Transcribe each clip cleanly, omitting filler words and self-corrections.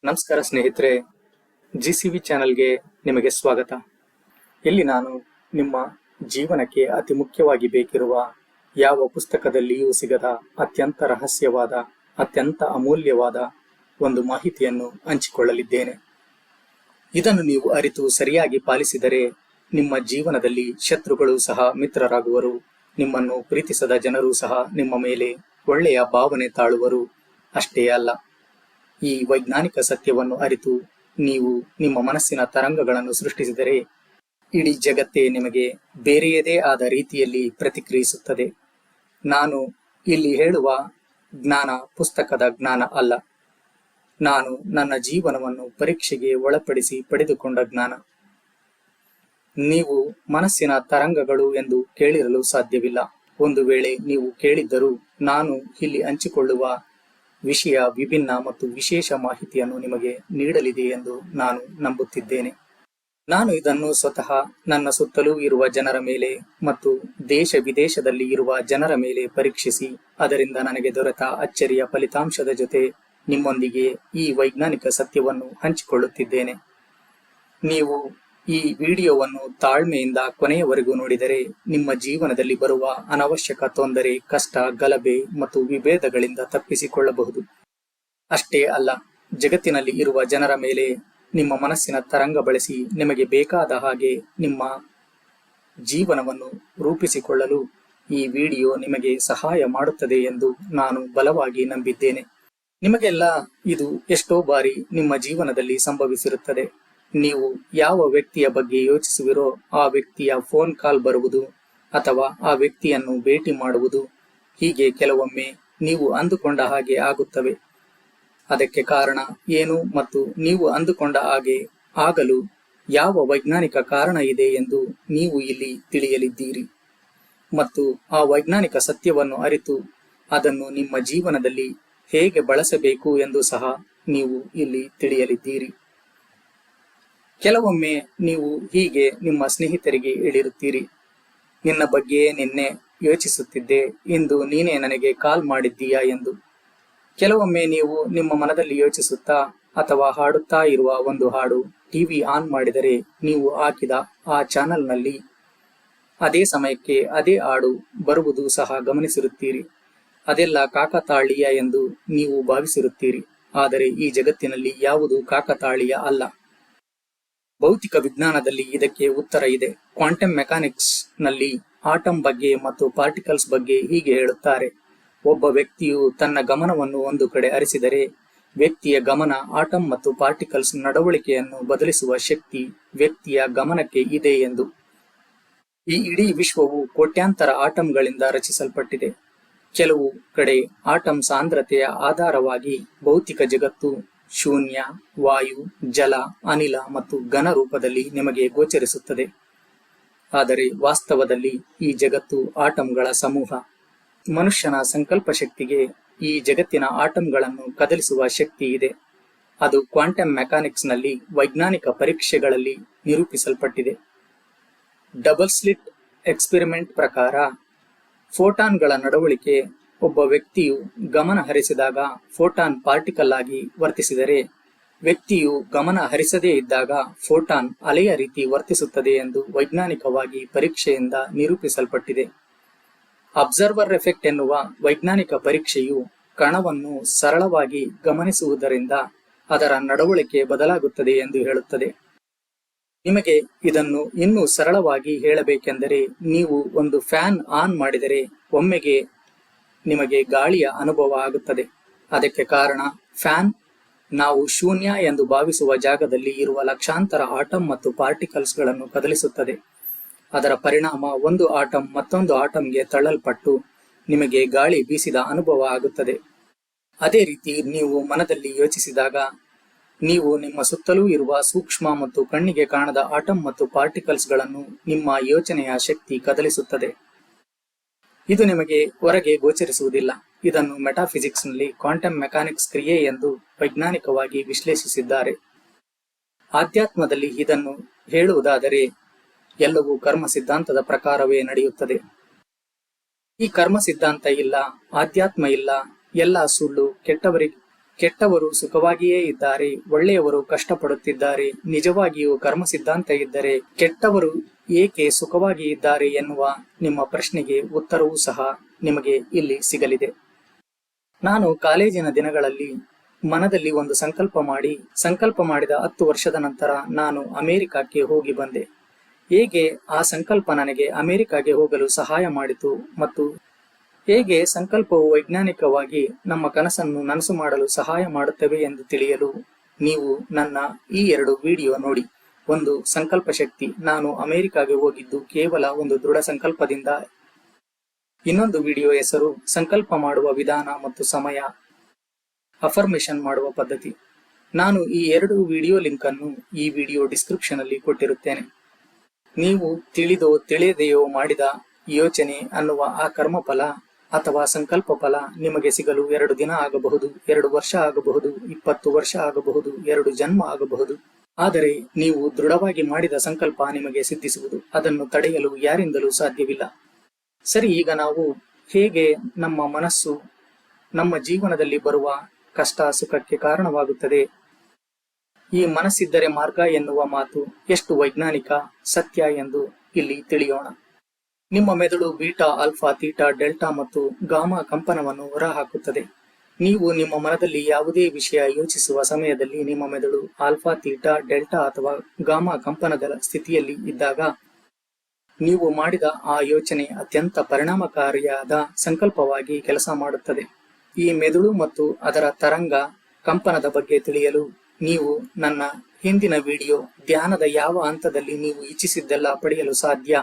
ನಮಸ್ಕಾರ ಸ್ನೇಹಿತರೆ, GCV ಚಾನೆಲ್ಗೆ ನಿಮಗೆ ಸ್ವಾಗತ. ಇಲ್ಲಿ ನಾನು ನಿಮ್ಮ ಜೀವನಕ್ಕೆ ಅತಿ ಮುಖ್ಯವಾಗಿ ಬೇಕಿರುವ ಯಾವ ಪುಸ್ತಕದಲ್ಲಿಯೂ ಸಿಗದ ಅತ್ಯಂತ ರಹಸ್ಯವಾದ, ಅತ್ಯಂತ ಅಮೂಲ್ಯವಾದ ಒಂದು ಮಾಹಿತಿಯನ್ನು ಹಂಚಿಕೊಳ್ಳಲಿದ್ದೇನೆ. ಇದನ್ನು ನೀವು ಅರಿತು ಸರಿಯಾಗಿ ಪಾಲಿಸಿದರೆ ನಿಮ್ಮ ಜೀವನದಲ್ಲಿ ಶತ್ರುಗಳು ಸಹ ಮಿತ್ರರಾಗುವರು, ನಿಮ್ಮನ್ನು ಪ್ರೀತಿಸದ ಜನರು ಸಹ ನಿಮ್ಮ ಮೇಲೆ ಒಳ್ಳೆಯ ಭಾವನೆ ತಾಳುವರು. ಅಷ್ಟೇ ಅಲ್ಲ, ಈ ವೈಜ್ಞಾನಿಕ ಸತ್ಯವನ್ನು ಅರಿತು ನೀವು ನಿಮ್ಮ ಮನಸ್ಸಿನ ತರಂಗಗಳನ್ನು ಸೃಷ್ಟಿಸಿದರೆ ಇಡೀ ಜಗತ್ತೇ ನಿಮಗೆ ಬೇರೆಯದೇ ಆದ ರೀತಿಯಲ್ಲಿ ಪ್ರತಿಕ್ರಿಯಿಸುತ್ತದೆ. ನಾನು ಇಲ್ಲಿ ಹೇಳುವ ಜ್ಞಾನ ಪುಸ್ತಕದ ಜ್ಞಾನ ಅಲ್ಲ, ನಾನು ನನ್ನ ಜೀವನವನ್ನು ಪರೀಕ್ಷೆಗೆ ಒಳಪಡಿಸಿ ಪಡೆದುಕೊಂಡ ಜ್ಞಾನ. ನೀವು ಮನಸ್ಸಿನ ತರಂಗಗಳು ಎಂದು ಕೇಳಿರಲು ಸಾಧ್ಯವಿಲ್ಲ. ಒಂದು ವೇಳೆ ನೀವು ಕೇಳಿದ್ದರೂ ನಾನು ಇಲ್ಲಿ ಹಂಚಿಕೊಳ್ಳುವ ವಿಷಯ ವಿಭಿನ್ನ ಮತ್ತು ವಿಶೇಷ ಮಾಹಿತಿಯನ್ನು ನಿಮಗೆ ನೀಡಲಿದೆ ಎಂದು ನಾನು ನಂಬುತ್ತಿದ್ದೇನೆ. ನಾನು ಇದನ್ನು ಸ್ವತಃ ನನ್ನ ಸುತ್ತಲೂ ಇರುವ ಜನರ ಮೇಲೆ ಮತ್ತು ದೇಶ ವಿದೇಶದಲ್ಲಿ ಇರುವ ಜನರ ಮೇಲೆ ಪರೀಕ್ಷಿಸಿ ಅದರಿಂದ ನನಗೆ ದೊರೆತ ಅಚ್ಚರಿಯ ಫಲಿತಾಂಶದ ಜೊತೆ ನಿಮ್ಮೊಂದಿಗೆ ಈ ವೈಜ್ಞಾನಿಕ ಸತ್ಯವನ್ನು ಹಂಚಿಕೊಳ್ಳುತ್ತಿದ್ದೇನೆ. ನೀವು ಈ ವಿಡಿಯೋವನ್ನು ತಾಳ್ಮೆಯಿಂದ ಕೊನೆಯವರೆಗೂ ನೋಡಿದರೆ ನಿಮ್ಮ ಜೀವನದಲ್ಲಿ ಬರುವ ಅನವಶ್ಯಕ ತೊಂದರೆ, ಕಷ್ಟ, ಗಲಭೆ ಮತ್ತು ವಿಭೇದಗಳಿಂದ ತಪ್ಪಿಸಿಕೊಳ್ಳಬಹುದು. ಅಷ್ಟೇ ಅಲ್ಲ, ಜಗತ್ತಿನಲ್ಲಿ ಇರುವ ಜನರ ಮೇಲೆ ನಿಮ್ಮ ಮನಸ್ಸಿನ ತರಂಗ ಬಳಸಿ ನಿಮಗೆ ಬೇಕಾದ ಹಾಗೆ ನಿಮ್ಮ ಜೀವನವನ್ನು ರೂಪಿಸಿಕೊಳ್ಳಲು ಈ ವಿಡಿಯೋ ನಿಮಗೆ ಸಹಾಯ ಮಾಡುತ್ತದೆ ಎಂದು ನಾನು ಬಲವಾಗಿ ನಂಬಿದ್ದೇನೆ. ನಿಮಗೆಲ್ಲ ಇದು ಎಷ್ಟೋ ಬಾರಿ ನಿಮ್ಮ ಜೀವನದಲ್ಲಿ ಸಂಭವಿಸಿರುತ್ತದೆ. ನೀವು ಯಾವ ವ್ಯಕ್ತಿಯ ಬಗ್ಗೆ ಯೋಚಿಸುವಿರೋ ಆ ವ್ಯಕ್ತಿಯ ಫೋನ್ ಕಾಲ್ ಬರುವುದು ಅಥವಾ ಆ ವ್ಯಕ್ತಿಯನ್ನು ಭೇಟಿ ಮಾಡುವುದು, ಹೀಗೆ ಕೆಲವೊಮ್ಮೆ ನೀವು ಅಂದುಕೊಂಡ ಹಾಗೆ ಆಗುತ್ತವೆ. ಅದಕ್ಕೆ ಕಾರಣ ಏನು ಮತ್ತು ನೀವು ಅಂದುಕೊಂಡ ಹಾಗೆ ಆಗಲು ಯಾವ ವೈಜ್ಞಾನಿಕ ಕಾರಣ ಇದೆ ಎಂದು ನೀವು ಇಲ್ಲಿ ತಿಳಿಯಲಿದ್ದೀರಿ. ಮತ್ತು ಆ ವೈಜ್ಞಾನಿಕ ಸತ್ಯವನ್ನು ಅರಿತು ಅದನ್ನು ನಿಮ್ಮ ಜೀವನದಲ್ಲಿ ಹೇಗೆ ಬಳಸಬೇಕು ಎಂದು ಸಹ ನೀವು ಇಲ್ಲಿ ತಿಳಿಯಲಿದ್ದೀರಿ. ಕೆಲವೊಮ್ಮೆ ನೀವು ಹೀಗೆ ನಿಮ್ಮ ಸ್ನೇಹಿತರಿಗೆ ಹೇಳಿರುತ್ತೀರಿ, ನಿನ್ನ ಬಗ್ಗೆ ನಿನ್ನೆ ಯೋಚಿಸುತ್ತಿದ್ದೆ, ಇಂದು ನೀನೇ ನನಗೆ ಕಾಲ್ ಮಾಡಿದ್ದೀಯಾ ಎಂದು. ಕೆಲವೊಮ್ಮೆ ನೀವು ನಿಮ್ಮ ಮನದಲ್ಲಿ ಯೋಚಿಸುತ್ತಾ ಅಥವಾ ಹಾಡುತ್ತಾ ಇರುವ ಒಂದು ಹಾಡು ಟಿವಿ ಆನ್ ಮಾಡಿದರೆ ನೀವು ಹಾಕಿದ ಆ ಚಾನೆಲ್ನಲ್ಲಿ ಅದೇ ಸಮಯಕ್ಕೆ ಅದೇ ಹಾಡು ಬರುವುದು ಸಹ ಗಮನಿಸಿರುತ್ತೀರಿ. ಅದೆಲ್ಲ ಕಾಕತಾಳೀಯ ಎಂದು ನೀವು ಭಾವಿಸಿರುತ್ತೀರಿ. ಆದರೆ ಈ ಜಗತ್ತಿನಲ್ಲಿ ಯಾವುದು ಕಾಕತಾಳೀಯ ಅಲ್ಲ. ಭೌತಿಕ ವಿಜ್ಞಾನದಲ್ಲಿ ಇದಕ್ಕೆ ಉತ್ತರ ಇದೆ. ಕ್ವಾಂಟಮ್ ಮೆಕ್ಯಾನಿಕ್ಸ್ ನಲ್ಲಿ ಆಟಮ್ ಬಗ್ಗೆ ಮತ್ತು ಪಾರ್ಟಿಕಲ್ಸ್ ಬಗ್ಗೆ ಹೀಗೆ ಹೇಳುತ್ತಾರೆ. ಒಬ್ಬ ವ್ಯಕ್ತಿಯು ತನ್ನ ಗಮನವನ್ನು ಒಂದು ಕಡೆ ಹರಿಸಿದರೆ ವ್ಯಕ್ತಿಯ ಗಮನ ಆಟಮ್ ಮತ್ತು ಪಾರ್ಟಿಕಲ್ಸ್ ನಡವಳಿಕೆಯನ್ನು ಬದಲಿಸುವ ಶಕ್ತಿ ವ್ಯಕ್ತಿಯ ಗಮನಕ್ಕೆ ಇದೆ ಎಂದು. ಈ ಇಡೀ ವಿಶ್ವವು ಕೋಟ್ಯಾಂತರ ಆಟಮ್ಗಳಿಂದ ರಚಿಸಲ್ಪಟ್ಟಿದೆ. ಕೆಲವು ಕಡೆ ಆಟಮ್ ಸಾಂದ್ರತೆಯ ಆಧಾರವಾಗಿ ಭೌತಿಕ ಜಗತ್ತು ಶೂನ್ಯ, ವಾಯು, ಜಲ, ಅನಿಲ ಮತ್ತು ಘನ ರೂಪದಲ್ಲಿ ನಿಮಗೆ ಗೋಚರಿಸುತ್ತದೆ. ಆದರೆ ವಾಸ್ತವದಲ್ಲಿ ಈ ಜಗತ್ತು ಆಟಮ್ಗಳ ಸಮೂಹ. ಮನುಷ್ಯನ ಸಂಕಲ್ಪ ಶಕ್ತಿಗೆ ಈ ಜಗತ್ತಿನ ಆಟಮ್ಗಳನ್ನು ಕದಲಿಸುವ ಶಕ್ತಿ ಇದೆ. ಅದು ಕ್ವಾಂಟಮ್ ಮೆಕ್ಯಾನಿಕ್ಸ್ ನಲ್ಲಿ ವೈಜ್ಞಾನಿಕ ಪರೀಕ್ಷೆಗಳಲ್ಲಿ ನಿರೂಪಿಸಲ್ಪಟ್ಟಿದೆ. ಡಬಲ್ ಸ್ಲಿಟ್ ಎಕ್ಸ್ಪೆರಿಮೆಂಟ್ ಪ್ರಕಾರ ಫೋಟಾನ್ಗಳ ನಡವಳಿಕೆ ಒಬ್ಬ ವ್ಯಕ್ತಿಯು ಗಮನ ಹರಿಸಿದಾಗ ಫೋಟಾನ್ ಪಾರ್ಟಿಕಲ್ ಆಗಿ ವರ್ತಿಸಿದರೆ, ವ್ಯಕ್ತಿಯು ಗಮನ ಹರಿಸದೇ ಇದ್ದಾಗ ಫೋಟಾನ್ ಅಲೆಯ ರೀತಿ ವರ್ತಿಸುತ್ತದೆ ಎಂದು ವೈಜ್ಞಾನಿಕವಾಗಿ ಪರೀಕ್ಷೆಯಿಂದ ನಿರೂಪಿಸಲ್ಪಟ್ಟಿದೆ. ಅಬ್ಸರ್ವರ್ ಎಫೆಕ್ಟ್ ಎನ್ನುವ ವೈಜ್ಞಾನಿಕ ಪರೀಕ್ಷೆಯು ಕಣವನ್ನು ಸರಳವಾಗಿ ಗಮನಿಸುವುದರಿಂದ ಅದರ ನಡವಳಿಕೆ ಬದಲಾಗುತ್ತದೆ ಎಂದು ಹೇಳುತ್ತದೆ. ನಿಮಗೆ ಇದನ್ನು ಇನ್ನೂ ಸರಳವಾಗಿ ಹೇಳಬೇಕೆಂದರೆ, ನೀವು ಒಂದು ಫ್ಯಾನ್ ಆನ್ ಮಾಡಿದರೆ ಒಮ್ಮೆಗೆ ನಿಮಗೆ ಗಾಳಿಯ ಅನುಭವ ಆಗುತ್ತದೆ. ಅದಕ್ಕೆ ಕಾರಣ ಫ್ಯಾನ್ ನಾವು ಶೂನ್ಯ ಎಂದು ಭಾವಿಸುವ ಜಾಗದಲ್ಲಿ ಇರುವ ಲಕ್ಷಾಂತರ ಆಟಮ್ ಮತ್ತು ಪಾರ್ಟಿಕಲ್ಸ್ ಗಳನ್ನು ಕದಲಿಸುತ್ತದೆ. ಅದರ ಪರಿಣಾಮ ಒಂದು ಆಟಮ್ ಮತ್ತೊಂದು ಆಟಮ್ಗೆ ತಳ್ಳಲ್ಪಟ್ಟು ನಿಮಗೆ ಗಾಳಿ ಬೀಸಿದ ಅನುಭವ ಆಗುತ್ತದೆ. ಅದೇ ರೀತಿ ನೀವು ಮನದಲ್ಲಿ ಯೋಚಿಸಿದಾಗ ನೀವು ನಿಮ್ಮ ಸುತ್ತಲೂ ಇರುವ ಸೂಕ್ಷ್ಮ ಮತ್ತು ಕಣ್ಣಿಗೆ ಕಾಣದ ಆಟಮ್ ಮತ್ತು ಪಾರ್ಟಿಕಲ್ಸ್ ಗಳನ್ನು ನಿಮ್ಮ ಯೋಚನೆಯ ಶಕ್ತಿ ಕದಲಿಸುತ್ತದೆ. ಇದು ನಿಮಗೆ ಹೊರಗೆ ಗೋಚರಿಸುವುದಿಲ್ಲ. ಇದನ್ನು ಮೆಟಾಫಿಸಿಕ್ಸ್ ನಲ್ಲಿ ಕ್ವಾಂಟಮ್ ಮೆಕ್ಯಾನಿಕ್ಸ್ ಕ್ರಿಯೆ ಎಂದು ವೈಜ್ಞಾನಿಕವಾಗಿ ವಿಶ್ಲೇಷಿಸಿದ್ದಾರೆ. ಆಧ್ಯಾತ್ಮದಲ್ಲಿ ಇದನ್ನು ಹೇಳುವುದಾದರೆ ಎಲ್ಲವೂ ಕರ್ಮ ಸಿದ್ಧಾಂತದ ಪ್ರಕಾರವೇ ನಡೆಯುತ್ತದೆ. ಈ ಕರ್ಮ ಸಿದ್ಧಾಂತ ಇಲ್ಲ, ಆಧ್ಯಾತ್ಮ ಇಲ್ಲ, ಎಲ್ಲ ಸುಳ್ಳು, ಕೆಟ್ಟವರು ಸುಖವಾಗಿಯೇ ಇದ್ದಾರೆ, ಒಳ್ಳೆಯವರು ಕಷ್ಟಪಡುತ್ತಿದ್ದಾರೆ. ನಿಜವಾಗಿಯೂ ಕರ್ಮ ಸಿದ್ಧಾಂತ ಇದ್ದರೆ ಕೆಟ್ಟವರು ಏಕೆ ಸುಖವಾಗಿ ಇದ್ದಾರೆ ಎನ್ನುವ ನಿಮ್ಮ ಪ್ರಶ್ನೆಗೆ ಉತ್ತರವೂ ಸಹ ನಿಮಗೆ ಇಲ್ಲಿ ಸಿಗಲಿದೆ. ನಾನು ಕಾಲೇಜಿನ ದಿನಗಳಲ್ಲಿ ಮನದಲ್ಲಿ ಒಂದು ಸಂಕಲ್ಪ ಮಾಡಿದ 10 ವರ್ಷದ ನಂತರ ನಾನು ಅಮೆರಿಕಕ್ಕೆ ಹೋಗಿ ಬಂದೆ. ಹೇಗೆ ಆ ಸಂಕಲ್ಪ ನನಗೆ ಅಮೆರಿಕಾಗೆ ಹೋಗಲು ಸಹಾಯ ಮಾಡಿತು ಮತ್ತು ಹೇಗೆ ಸಂಕಲ್ಪವು ವೈಜ್ಞಾನಿಕವಾಗಿ ನಮ್ಮ ಕನಸನ್ನು ನನಸು ಮಾಡಲು ಸಹಾಯ ಮಾಡುತ್ತವೆ ಎಂದು ತಿಳಿಯಲು ನೀವು ನನ್ನ ಈ 2 ವಿಡಿಯೋ ನೋಡಿ. ಒಂದು, ಸಂಕಲ್ಪ ಶಕ್ತಿ. ನಾನು ಅಮೆರಿಕಾಗೆ ಹೋಗಿದ್ದು ಕೇವಲ ಒಂದು ದೃಢ ಸಂಕಲ್ಪದಿಂದ. ಇನ್ನೊಂದು ವಿಡಿಯೋ ಹೆಸರು ಸಂಕಲ್ಪ ಮಾಡುವ ವಿಧಾನ ಮತ್ತು ಸಮಯ, ಅಫರ್ಮೇಷನ್ ಮಾಡುವ ಪದ್ಧತಿ. ನಾನು ಈ 2 ವಿಡಿಯೋ ಲಿಂಕ್ ಅನ್ನು ಈ ವಿಡಿಯೋ ಡಿಸ್ಕ್ರಿಪ್ಷನ್ ಅಲ್ಲಿ ಕೊಟ್ಟಿರುತ್ತೇನೆ. ನೀವು ತಿಳಿದೋ ತಿಳಿಯದೆಯೋ ಮಾಡಿದ ಯೋಚನೆ ಅನ್ನುವ ಆ ಕರ್ಮಫಲ ಅಥವಾ ಸಂಕಲ್ಪ ಫಲ ನಿಮಗೆ ಸಿಗಲು 2 ದಿನ ಆಗಬಹುದು, 2 ವರ್ಷ ಆಗಬಹುದು, 20 ವರ್ಷ ಆಗಬಹುದು, 2 ಜನ್ಮ ಆಗಬಹುದು. ಆದರೆ ನೀವು ದೃಢವಾಗಿ ಮಾಡಿದ ಸಂಕಲ್ಪ ನಿಮಗೆ ಸಿದ್ಧಿಸುವುದು. ಅದನ್ನು ತಡೆಯಲು ಯಾರಿಂದಲೂ ಸಾಧ್ಯವಿಲ್ಲ. ಸರಿ, ಈಗ ನಾವು ಹೇಗೆ ನಮ್ಮ ಮನಸ್ಸು ನಮ್ಮ ಜೀವನದಲ್ಲಿ ಬರುವ ಕಷ್ಟ ಸುಖಕ್ಕೆ ಕಾರಣವಾಗುತ್ತದೆ, ಈ ಮನಸ್ಸಿದ್ದರೆ ಮಾರ್ಗ ಎನ್ನುವ ಮಾತು ಎಷ್ಟು ವೈಜ್ಞಾನಿಕ ಸತ್ಯ ಎಂದು ಇಲ್ಲಿ ತಿಳಿಯೋಣ. ನಿಮ್ಮ ಮೆದುಳು ಬೀಟಾ, ಆಲ್ಫಾ, ಥೀಟಾ, ಡೆಲ್ಟಾ ಮತ್ತು ಗಾಮಾ ಕಂಪನವನ್ನು ಹೊರಹಾಕುತ್ತದೆ. ನೀವು ನಿಮ್ಮ ಮನದಲ್ಲಿ ಯಾವುದೇ ವಿಷಯ ಯೋಚಿಸುವ ಸಮಯದಲ್ಲಿ ನಿಮ್ಮ ಮೆದುಳು ಆಲ್ಫಾ, ಥೀಟಾ, ಡೆಲ್ಟಾ ಅಥವಾ ಗಾಮಾ ಕಂಪನದ ಸ್ಥಿತಿಯಲ್ಲಿ ಇದ್ದಾಗ ನೀವು ಮಾಡಿದ ಆ ಯೋಚನೆ ಅತ್ಯಂತ ಪರಿಣಾಮಕಾರಿಯಾದ ಸಂಕಲ್ಪವಾಗಿ ಕೆಲಸ ಮಾಡುತ್ತದೆ. ಈ ಮೆದುಳು ಮತ್ತು ಅದರ ತರಂಗ ಕಂಪನದ ಬಗ್ಗೆ ತಿಳಿಯಲು ನೀವು ನನ್ನ ಹಿಂದಿನ ವಿಡಿಯೋ ಧ್ಯಾನದ ಯಾವ ಹಂತದಲ್ಲಿ ನೀವು ಇಚ್ಛಿಸಿದ್ದೆಲ್ಲ ಪಡೆಯಲು ಸಾಧ್ಯ,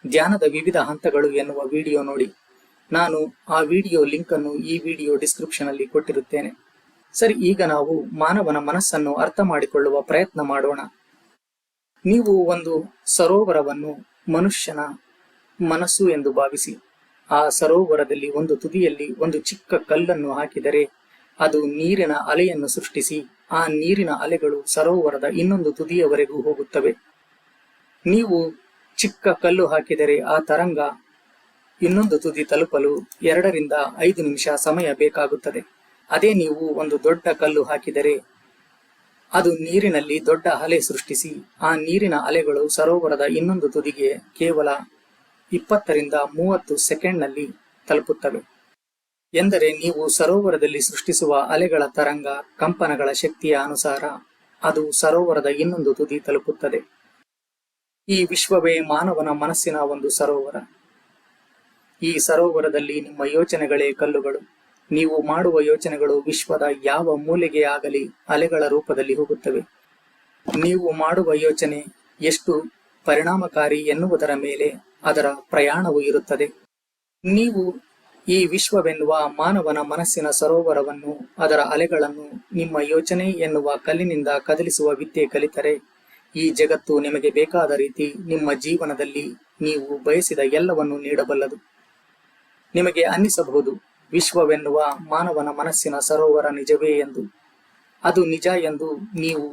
ಧ್ಯಾನದ ವಿವಿಧ ಹಂತಗಳು ಎನ್ನುವ ವಿಡಿಯೋ ನೋಡಿ. ನಾನು ಆ ವಿಡಿಯೋ ಲಿಂಕ್ ಅನ್ನು ಈ ವಿಡಿಯೋ ಡಿಸ್ಕ್ರಿಪ್ಷನ್ ಅಲ್ಲಿ ಕೊಟ್ಟಿರುತ್ತೇನೆ. ಸರಿ, ಈಗ ನಾವು ಮಾನವನ ಮನಸ್ಸನ್ನು ಅರ್ಥ ಮಾಡಿಕೊಳ್ಳುವ ಪ್ರಯತ್ನ ಮಾಡೋಣ. ನೀವು ಒಂದು ಸರೋವರವನ್ನು ಮನುಷ್ಯನ ಮನಸ್ಸು ಎಂದು ಭಾವಿಸಿ. ಆ ಸರೋವರದಲ್ಲಿ ಒಂದು ತುದಿಯಲ್ಲಿ ಒಂದು ಚಿಕ್ಕ ಕಲ್ಲನ್ನು ಹಾಕಿದರೆ ಅದು ನೀರಿನ ಅಲೆಯನ್ನು ಸೃಷ್ಟಿಸಿ ಆ ನೀರಿನ ಅಲೆಗಳು ಸರೋವರದ ಇನ್ನೊಂದು ತುದಿಯವರೆಗೂ ಹೋಗುತ್ತವೆ. ನೀವು ಚಿಕ್ಕ ಕಲ್ಲು ಹಾಕಿದರೆ ಆ ತರಂಗ ಇನ್ನೊಂದು ತುದಿ ತಲುಪಲು 2 ರಿಂದ 5 ನಿಮಿಷ ಸಮಯ ಬೇಕಾಗುತ್ತದೆ. ಅದೇ ನೀವು ಒಂದು ದೊಡ್ಡ ಕಲ್ಲು ಹಾಕಿದರೆ ಅದು ನೀರಿನಲ್ಲಿ ದೊಡ್ಡ ಅಲೆ ಸೃಷ್ಟಿಸಿ ಆ ನೀರಿನ ಅಲೆಗಳು ಸರೋವರದ ಇನ್ನೊಂದು ತುದಿಗೆ ಕೇವಲ 20 ರಿಂದ 30 ಸೆಕೆಂಡ್ನಲ್ಲಿ ತಲುಪುತ್ತವೆ. ಎಂದರೆ ನೀವು ಸರೋವರದಲ್ಲಿ ಸೃಷ್ಟಿಸುವ ಅಲೆಗಳ ತರಂಗ ಕಂಪನಗಳ ಶಕ್ತಿಯ ಅನುಸಾರ ಅದು ಸರೋವರದ ಇನ್ನೊಂದು ತುದಿ ತಲುಪುತ್ತದೆ. ಈ ವಿಶ್ವವೇ ಮಾನವನ ಮನಸ್ಸಿನ ಒಂದು ಸರೋವರ. ಈ ಸರೋವರದಲ್ಲಿ ನಿಮ್ಮ ಯೋಚನೆಗಳೇ ಕಲ್ಲುಗಳು. ನೀವು ಮಾಡುವ ಯೋಚನೆಗಳು ವಿಶ್ವದ ಯಾವ ಮೂಲೆಗೆ ಆಗಲಿ ಅಲೆಗಳ ರೂಪದಲ್ಲಿ ಹೋಗುತ್ತವೆ. ನೀವು ಮಾಡುವ ಯೋಚನೆ ಎಷ್ಟು ಪರಿಣಾಮಕಾರಿ ಎನ್ನುವುದರ ಮೇಲೆ ಅದರ ಪ್ರಯಾಣವು ಇರುತ್ತದೆ. ನೀವು ಈ ವಿಶ್ವವೆನ್ನುವ ಮಾನವನ ಮನಸ್ಸಿನ ಸರೋವರವನ್ನು, ಅದರ ಅಲೆಗಳನ್ನು ನಿಮ್ಮ ಯೋಚನೆ ಎನ್ನುವ ಕಲ್ಲಿನಿಂದ ಕದಲಿಸುವ ವಿದ್ಯೆ ಕಲಿತರೆ ಈ ಜಗತ್ತು ನಿಮಗೆ ಬೇಕಾದ ರೀತಿ ನಿಮ್ಮ ಜೀವನದಲ್ಲಿ ನೀವು ಬಯಸಿದ ಎಲ್ಲವನ್ನು ನೀಡಬಲ್ಲದು. ನಿಮಗೆ ಅನ್ನಿಸಬಹುದು ವಿಶ್ವವೆನ್ನುವ ಮಾನವನ ಮನಸ್ಸಿನ ಸರೋವರ ನಿಜವೇ ಎಂದು. ಅದು ನಿಜ ಎಂದು ನೀವು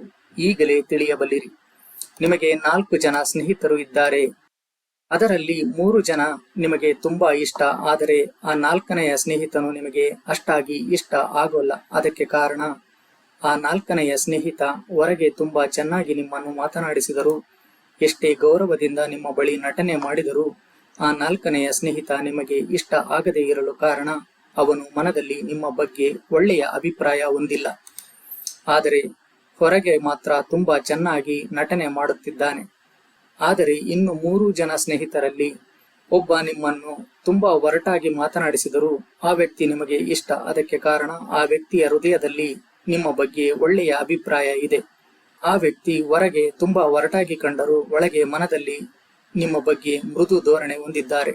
ಈಗಲೇ ತಿಳಿಯಬಲ್ಲಿರಿ. ನಿಮಗೆ 4 ಜನ ಸ್ನೇಹಿತರು ಇದ್ದಾರೆ. ಅದರಲ್ಲಿ 3 ಜನ ನಿಮಗೆ ತುಂಬಾ ಇಷ್ಟ, ಆದರೆ ಆ 4ನೆಯ ಸ್ನೇಹಿತನು ನಿಮಗೆ ಅಷ್ಟಾಗಿ ಇಷ್ಟ ಆಗೋಲ್ಲ. ಅದಕ್ಕೆ ಕಾರಣ ಆ 4ನೆಯ ಸ್ನೇಹಿತ ಹೊರಗೆ ತುಂಬಾ ಚೆನ್ನಾಗಿ ನಿಮ್ಮನ್ನು ಮಾತನಾಡಿಸಿದರು, ಎಷ್ಟೇ ಗೌರವದಿಂದ ನಿಮ್ಮ ಬಳಿ ನಟನೆ ಮಾಡಿದರೂ ಆ 4ನೆಯ ಸ್ನೇಹಿತ ನಿಮಗೆ ಇಷ್ಟ ಆಗದೇ ಇರಲು ಕಾರಣ ಅವನು ಮನದಲ್ಲಿ ನಿಮ್ಮ ಬಗ್ಗೆ ಒಳ್ಳೆಯ ಅಭಿಪ್ರಾಯ ಹೊಂದಿಲ್ಲ, ಆದರೆ ಹೊರಗೆ ಮಾತ್ರ ತುಂಬಾ ಚೆನ್ನಾಗಿ ನಟನೆ ಮಾಡುತ್ತಿದ್ದಾನೆ. ಆದರೆ ಇನ್ನು 3 ಜನ ಸ್ನೇಹಿತರಲ್ಲಿ ಒಬ್ಬ ನಿಮ್ಮನ್ನು ತುಂಬಾ ಒರಟಾಗಿ ಮಾತನಾಡಿಸಿದರೂ ಆ ವ್ಯಕ್ತಿ ನಿಮಗೆ ಇಷ್ಟ. ಅದಕ್ಕೆ ಕಾರಣ ಆ ವ್ಯಕ್ತಿಯ ಹೃದಯದಲ್ಲಿ ನಿಮ್ಮ ಬಗ್ಗೆ ಒಳ್ಳೆಯ ಅಭಿಪ್ರಾಯ ಇದೆ. ಆ ವ್ಯಕ್ತಿ ಹೊರಗೆ ತುಂಬಾ ಒರಟಾಗಿ ಕಂಡರೂ ಒಳಗೆ ಮನದಲ್ಲಿ ನಿಮ್ಮ ಬಗ್ಗೆ ಮೃದು ಧೋರಣೆ ಹೊಂದಿದ್ದಾರೆ.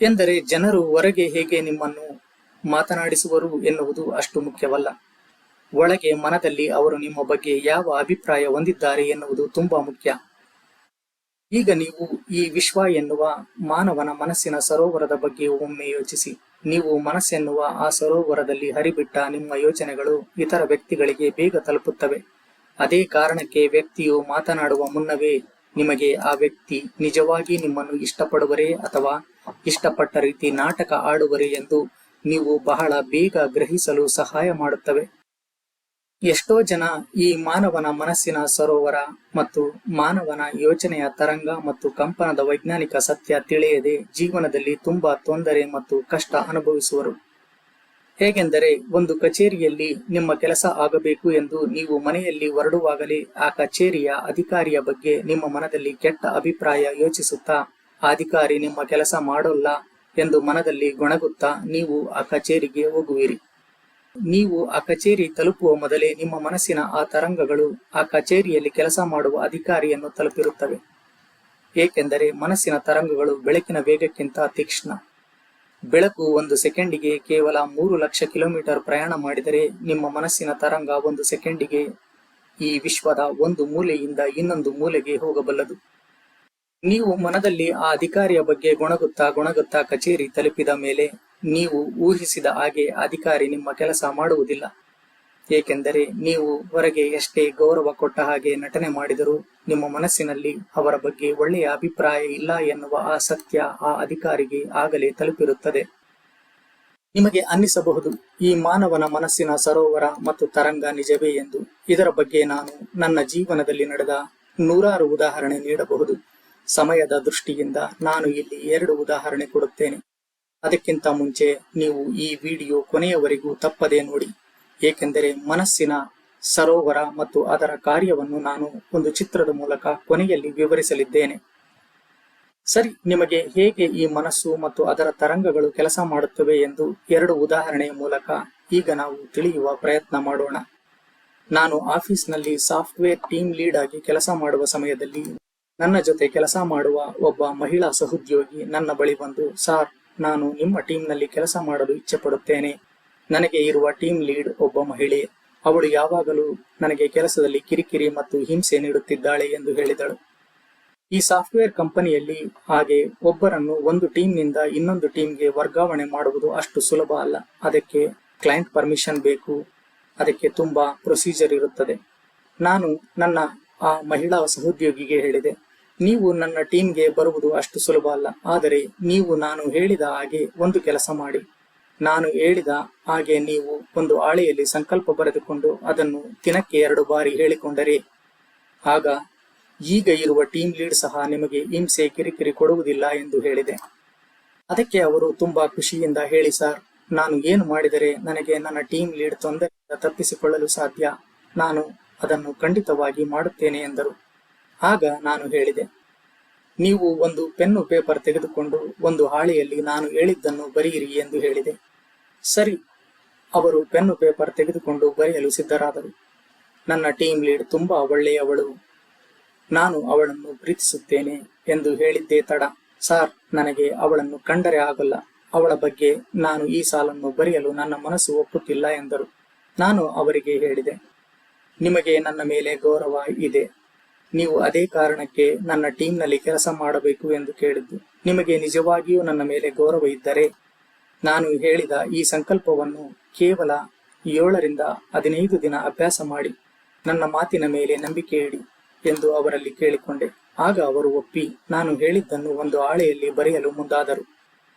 ಎಂದರೆ ಜನರು ಹೊರಗೆ ಹೇಗೆ ನಿಮ್ಮನ್ನು ಮಾತನಾಡಿಸುವರು ಎನ್ನುವುದು ಅಷ್ಟು ಮುಖ್ಯವಲ್ಲ, ಒಳಗೆ ಮನದಲ್ಲಿ ಅವರು ನಿಮ್ಮ ಬಗ್ಗೆ ಯಾವ ಅಭಿಪ್ರಾಯ ಹೊಂದಿದ್ದಾರೆ ಎನ್ನುವುದು ತುಂಬಾ ಮುಖ್ಯ. ಈಗ ನೀವು ಈ ವಿಶ್ವ ಎನ್ನುವ ಮಾನವನ ಮನಸ್ಸಿನ ಸರೋವರದ ಬಗ್ಗೆ ಒಮ್ಮೆ ಯೋಚಿಸಿ. ನೀವು ಮನಸ್ಸೆನ್ನುವ ಆ ಸರೋವರದಲ್ಲಿ ಹರಿಬಿಟ್ಟ ನಿಮ್ಮ ಯೋಚನೆಗಳು ಇತರ ವ್ಯಕ್ತಿಗಳಿಗೆ ಬೇಗ ತಲುಪುತ್ತವೆ. ಅದೇ ಕಾರಣಕ್ಕೆ ವ್ಯಕ್ತಿಯು ಮಾತನಾಡುವ ಮುನ್ನವೇ ನಿಮಗೆ ಆ ವ್ಯಕ್ತಿ ನಿಜವಾಗಿ ನಿಮ್ಮನ್ನು ಇಷ್ಟಪಡುವರೇ ಅಥವಾ ಇಷ್ಟಪಟ್ಟ ರೀತಿ ನಾಟಕ ಆಡುವರೇ ಎಂದು ನೀವು ಬಹಳ ಬೇಗ ಗ್ರಹಿಸಲು ಸಹಾಯ ಮಾಡುತ್ತವೆ. ಎಷ್ಟೋ ಜನ ಈ ಮಾನವನ ಮನಸ್ಸಿನ ಸರೋವರ ಮತ್ತು ಮಾನವನ ಯೋಚನೆಯ ತರಂಗ ಮತ್ತು ಕಂಪನದ ವೈಜ್ಞಾನಿಕ ಸತ್ಯ ತಿಳಿಯದೆ ಜೀವನದಲ್ಲಿ ತುಂಬಾ ತೊಂದರೆ ಮತ್ತು ಕಷ್ಟ ಅನುಭವಿಸುವರು. ಹೇಗೆಂದರೆ, ಒಂದು ಕಚೇರಿಯಲ್ಲಿ ನಿಮ್ಮ ಕೆಲಸ ಆಗಬೇಕು ಎಂದು ನೀವು ಮನೆಯಲ್ಲಿ ಹೊರಡುವಾಗಲೇ ಆ ಕಚೇರಿಯ ಅಧಿಕಾರಿಯ ಬಗ್ಗೆ ನಿಮ್ಮ ಮನದಲ್ಲಿ ಕೆಟ್ಟ ಅಭಿಪ್ರಾಯ ಯೋಚಿಸುತ್ತಾ, ಆ ಅಧಿಕಾರಿ ನಿಮ್ಮ ಕೆಲಸ ಮಾಡೋಲ್ಲ ಎಂದು ಮನದಲ್ಲಿ ಗೊಣಗುತ್ತಾ ನೀವು ಆ ಕಚೇರಿಗೆ ಹೋಗುವಿರಿ. ನೀವು ಆ ಕಚೇರಿ ತಲುಪುವ ಮೊದಲೇ ನಿಮ್ಮ ಮನಸ್ಸಿನ ಆ ತರಂಗಗಳು ಆ ಕಚೇರಿಯಲ್ಲಿ ಕೆಲಸ ಮಾಡುವ ಅಧಿಕಾರಿಯನ್ನು ತಲುಪಿರುತ್ತವೆ. ಏಕೆಂದರೆ ಮನಸ್ಸಿನ ತರಂಗಗಳು ಬೆಳಕಿನ ವೇಗಕ್ಕಿಂತ ತೀಕ್ಷ್ಣ. ಬೆಳಕು 1 ಸೆಕೆಂಡಿಗೆ ಕೇವಲ 3 ಲಕ್ಷ ಕಿಲೋಮೀಟರ್ ಪ್ರಯಾಣ ಮಾಡಿದರೆ, ನಿಮ್ಮ ಮನಸ್ಸಿನ ತರಂಗ 1 ಸೆಕೆಂಡಿಗೆ ಈ ವಿಶ್ವದ ಒಂದು ಮೂಲೆಯಿಂದ ಇನ್ನೊಂದು ಮೂಲೆಗೆ ಹೋಗಬಲ್ಲದು. ನೀವು ಮನದಲ್ಲಿ ಆ ಅಧಿಕಾರಿಯ ಬಗ್ಗೆ ಗೊಣಗುತ್ತಾ ಕಚೇರಿ ತಲುಪಿದ ಮೇಲೆ ನೀವು ಊಹಿಸಿದ ಹಾಗೆ ಅಧಿಕಾರಿ ನಿಮ್ಮ ಕೆಲಸ ಮಾಡುವುದಿಲ್ಲ. ಏಕೆಂದರೆ ನೀವು ಹೊರಗೆ ಎಷ್ಟೇ ಗೌರವ ಕೊಟ್ಟ ಹಾಗೆ ನಟನೆ ಮಾಡಿದರೂ ನಿಮ್ಮ ಮನಸ್ಸಿನಲ್ಲಿ ಅವರ ಬಗ್ಗೆ ಒಳ್ಳೆಯ ಅಭಿಪ್ರಾಯ ಇಲ್ಲ ಎನ್ನುವ ಆ ಸತ್ಯ ಆ ಅಧಿಕಾರಿಗೆ ಆಗಲೇ ತಲುಪಿರುತ್ತದೆ. ನಿಮಗೆ ಅನ್ನಿಸಬಹುದು, ಈ ಮಾನವನ ಮನಸ್ಸಿನ ಸರೋವರ ಮತ್ತು ತರಂಗ ನಿಜವೇ ಎಂದು. ಇದರ ಬಗ್ಗೆ ನಾನು ನನ್ನ ಜೀವನದಲ್ಲಿ ನಡೆದ ನೂರಾರು ಉದಾಹರಣೆ ನೀಡಬಹುದು. ಸಮಯದ ದೃಷ್ಟಿಯಿಂದ ನಾನು ಇಲ್ಲಿ 2 ಉದಾಹರಣೆ ಕೊಡುತ್ತೇನೆ. ಅದಕ್ಕಿಂತ ಮುಂಚೆ ನೀವು ಈ ವಿಡಿಯೋ ಕೊನೆಯವರೆಗೂ ತಪ್ಪದೇ ನೋಡಿ, ಏಕೆಂದರೆ ಮನಸ್ಸಿನ ಸರೋವರ ಮತ್ತು ಅದರ ಕಾರ್ಯವನ್ನು ನಾನು ಒಂದು ಚಿತ್ರದ ಮೂಲಕ ಕೊನೆಯಲ್ಲಿ ವಿವರಿಸಲಿದ್ದೇನೆ. ಸರಿ, ನಿಮಗೆ ಹೇಗೆ ಈ ಮನಸ್ಸು ಮತ್ತು ಅದರ ತರಂಗಗಳು ಕೆಲಸ ಮಾಡುತ್ತವೆ ಎಂದು 2 ಉದಾಹರಣೆಯ ಮೂಲಕ ಈಗ ನಾವು ತಿಳಿಯುವ ಪ್ರಯತ್ನ ಮಾಡೋಣ. ನಾನು ಆಫೀಸ್ನಲ್ಲಿ ಸಾಫ್ಟ್ವೇರ್ ಟೀಮ್ ಲೀಡ್ ಆಗಿ ಕೆಲಸ ಮಾಡುವ ಸಮಯದಲ್ಲಿ ನನ್ನ ಜೊತೆ ಕೆಲಸ ಮಾಡುವ ಒಬ್ಬ ಮಹಿಳಾ ಸಹೋದ್ಯೋಗಿ ನನ್ನ ಬಳಿ ಬಂದು, ಸಾರ್, ನಾನು ನಿಮ್ಮ ಟೀಮ್ನಲ್ಲಿ ಕೆಲಸ ಮಾಡಲು ಇಚ್ಛೆ ಪಡುತ್ತೇನೆ. ನನಗೆ ಇರುವ ಟೀಮ್ ಲೀಡ್ ಒಬ್ಬ ಮಹಿಳೆ. ಅವಳು ಯಾವಾಗಲೂ ನನಗೆ ಕೆಲಸದಲ್ಲಿ ಕಿರಿಕಿರಿ ಮತ್ತು ಹಿಂಸೆ ನೀಡುತ್ತಿದ್ದಾಳೆ ಎಂದು ಹೇಳಿದಳು. ಈ ಸಾಫ್ಟ್ವೇರ್ ಕಂಪನಿಯಲ್ಲಿ ಹಾಗೆ ಒಬ್ಬರನ್ನು ಒಂದು ಟೀಮ್ನಿಂದ ಇನ್ನೊಂದು ಟೀಮ್ಗೆ ವರ್ಗಾವಣೆ ಮಾಡುವುದು ಅಷ್ಟು ಸುಲಭ ಅಲ್ಲ. ಅದಕ್ಕೆ ಕ್ಲೈಂಟ್ ಪರ್ಮಿಷನ್ ಬೇಕು. ಅದಕ್ಕೆ ತುಂಬಾ ಪ್ರೊಸೀಜರ್ ಇರುತ್ತದೆ. ನಾನು ನನ್ನ ಆ ಮಹಿಳಾ ಸಹೋದ್ಯೋಗಿಗೆ ಹೇಳಿದೆ, ನೀವು ನನ್ನ ಟೀಮ್ಗೆ ಬರುವುದು ಅಷ್ಟು ಸುಲಭ ಅಲ್ಲ. ಆದರೆ ನೀವು ನಾನು ಹೇಳಿದ ಹಾಗೆ ಒಂದು ಕೆಲಸ ಮಾಡಿ. ನಾನು ಹೇಳಿದ ಹಾಗೆ ನೀವು ಒಂದು ಹಾಳೆಯಲ್ಲಿ ಸಂಕಲ್ಪ ಬರೆದುಕೊಂಡು ಅದನ್ನು ದಿನಕ್ಕೆ 2 ಬಾರಿ ಹೇಳಿಕೊಂಡರೆ ಆಗ ಈಗ ಇರುವ ಟೀಮ್ ಲೀಡ್ ಸಹ ನಿಮಗೆ ಹಿಂಸೆ ಕಿರಿಕಿರಿ ಕೊಡುವುದಿಲ್ಲ ಎಂದು ಹೇಳಿದೆ. ಅದಕ್ಕೆ ಅವರು ತುಂಬಾ ಖುಷಿಯಿಂದ, ಹೇಳಿ ಸರ್, ನಾನು ಏನು ಮಾಡಿದರೆ ನನಗೆ ನನ್ನ ಟೀಮ್ ಲೀಡ್ ತೊಂದರೆಯಿಂದ ತಪ್ಪಿಸಿಕೊಳ್ಳಲು ಸಾಧ್ಯ? ನಾನು ಅದನ್ನು ಖಂಡಿತವಾಗಿ ಮಾಡುತ್ತೇನೆ ಎಂದರು. ಆಗ ನಾನು ಹೇಳಿದೆ, ನೀವು ಒಂದು ಪೆನ್ನು ಪೇಪರ್ ತೆಗೆದುಕೊಂಡು ಒಂದು ಹಾಳೆಯಲ್ಲಿ ನಾನು ಹೇಳಿದ್ದನ್ನು ಬರೆಯಿರಿ ಎಂದು ಹೇಳಿದೆ. ಸರಿ, ಅವರು ಪೆನ್ನು ಪೇಪರ್ ತೆಗೆದುಕೊಂಡು ಬರೆಯಲು ಸಿದ್ಧರಾದರು. ನನ್ನ ಟೀಮ್ ಲೀಡ್ ತುಂಬಾ ಒಳ್ಳೆಯವಳು, ನಾನು ಅವಳನ್ನು ಪ್ರೀತಿಸುತ್ತೇನೆ ಎಂದು ಹೇಳಿದ್ದೇ ತಡ, ಸಾರ್, ನನಗೆ ಅವಳನ್ನು ಕಂಡರೆ ಆಗಲ್ಲ. ಅವಳ ಬಗ್ಗೆ ನಾನು ಈ ಸಾಲನ್ನು ಬರೆಯಲು ನನ್ನ ಮನಸ್ಸು ಒಪ್ಪುತ್ತಿಲ್ಲ ಎಂದರು. ನಾನು ಅವರಿಗೆ ಹೇಳಿದೆ, ನಿಮಗೆ ನನ್ನ ಮೇಲೆ ಗೌರವ ಇದೆ. ನೀವು ಅದೇ ಕಾರಣಕ್ಕೆ ನನ್ನ ಟೀಮ್ನಲ್ಲಿ ಕೆಲಸ ಮಾಡಬೇಕು ಎಂದು ಕೇಳಿದ್ದು. ನಿಮಗೆ ನಿಜವಾಗಿಯೂ ನನ್ನ ಮೇಲೆ ಗೌರವ ಇದ್ದರೆ ನಾನು ಹೇಳಿದ ಈ ಸಂಕಲ್ಪವನ್ನು ಕೇವಲ 7 ರಿಂದ 15 ದಿನ ಅಭ್ಯಾಸ ಮಾಡಿ ನನ್ನ ಮಾತಿನ ಮೇಲೆ ನಂಬಿಕೆ ಇಡಿ ಎಂದು ಅವರಲ್ಲಿ ಕೇಳಿಕೊಂಡೆ. ಆಗ ಅವರು ಒಪ್ಪಿ ನಾನು ಹೇಳಿದ್ದನ್ನು ಒಂದು ಹಾಳೆಯಲ್ಲಿ ಬರೆಯಲು ಮುಂದಾದರು.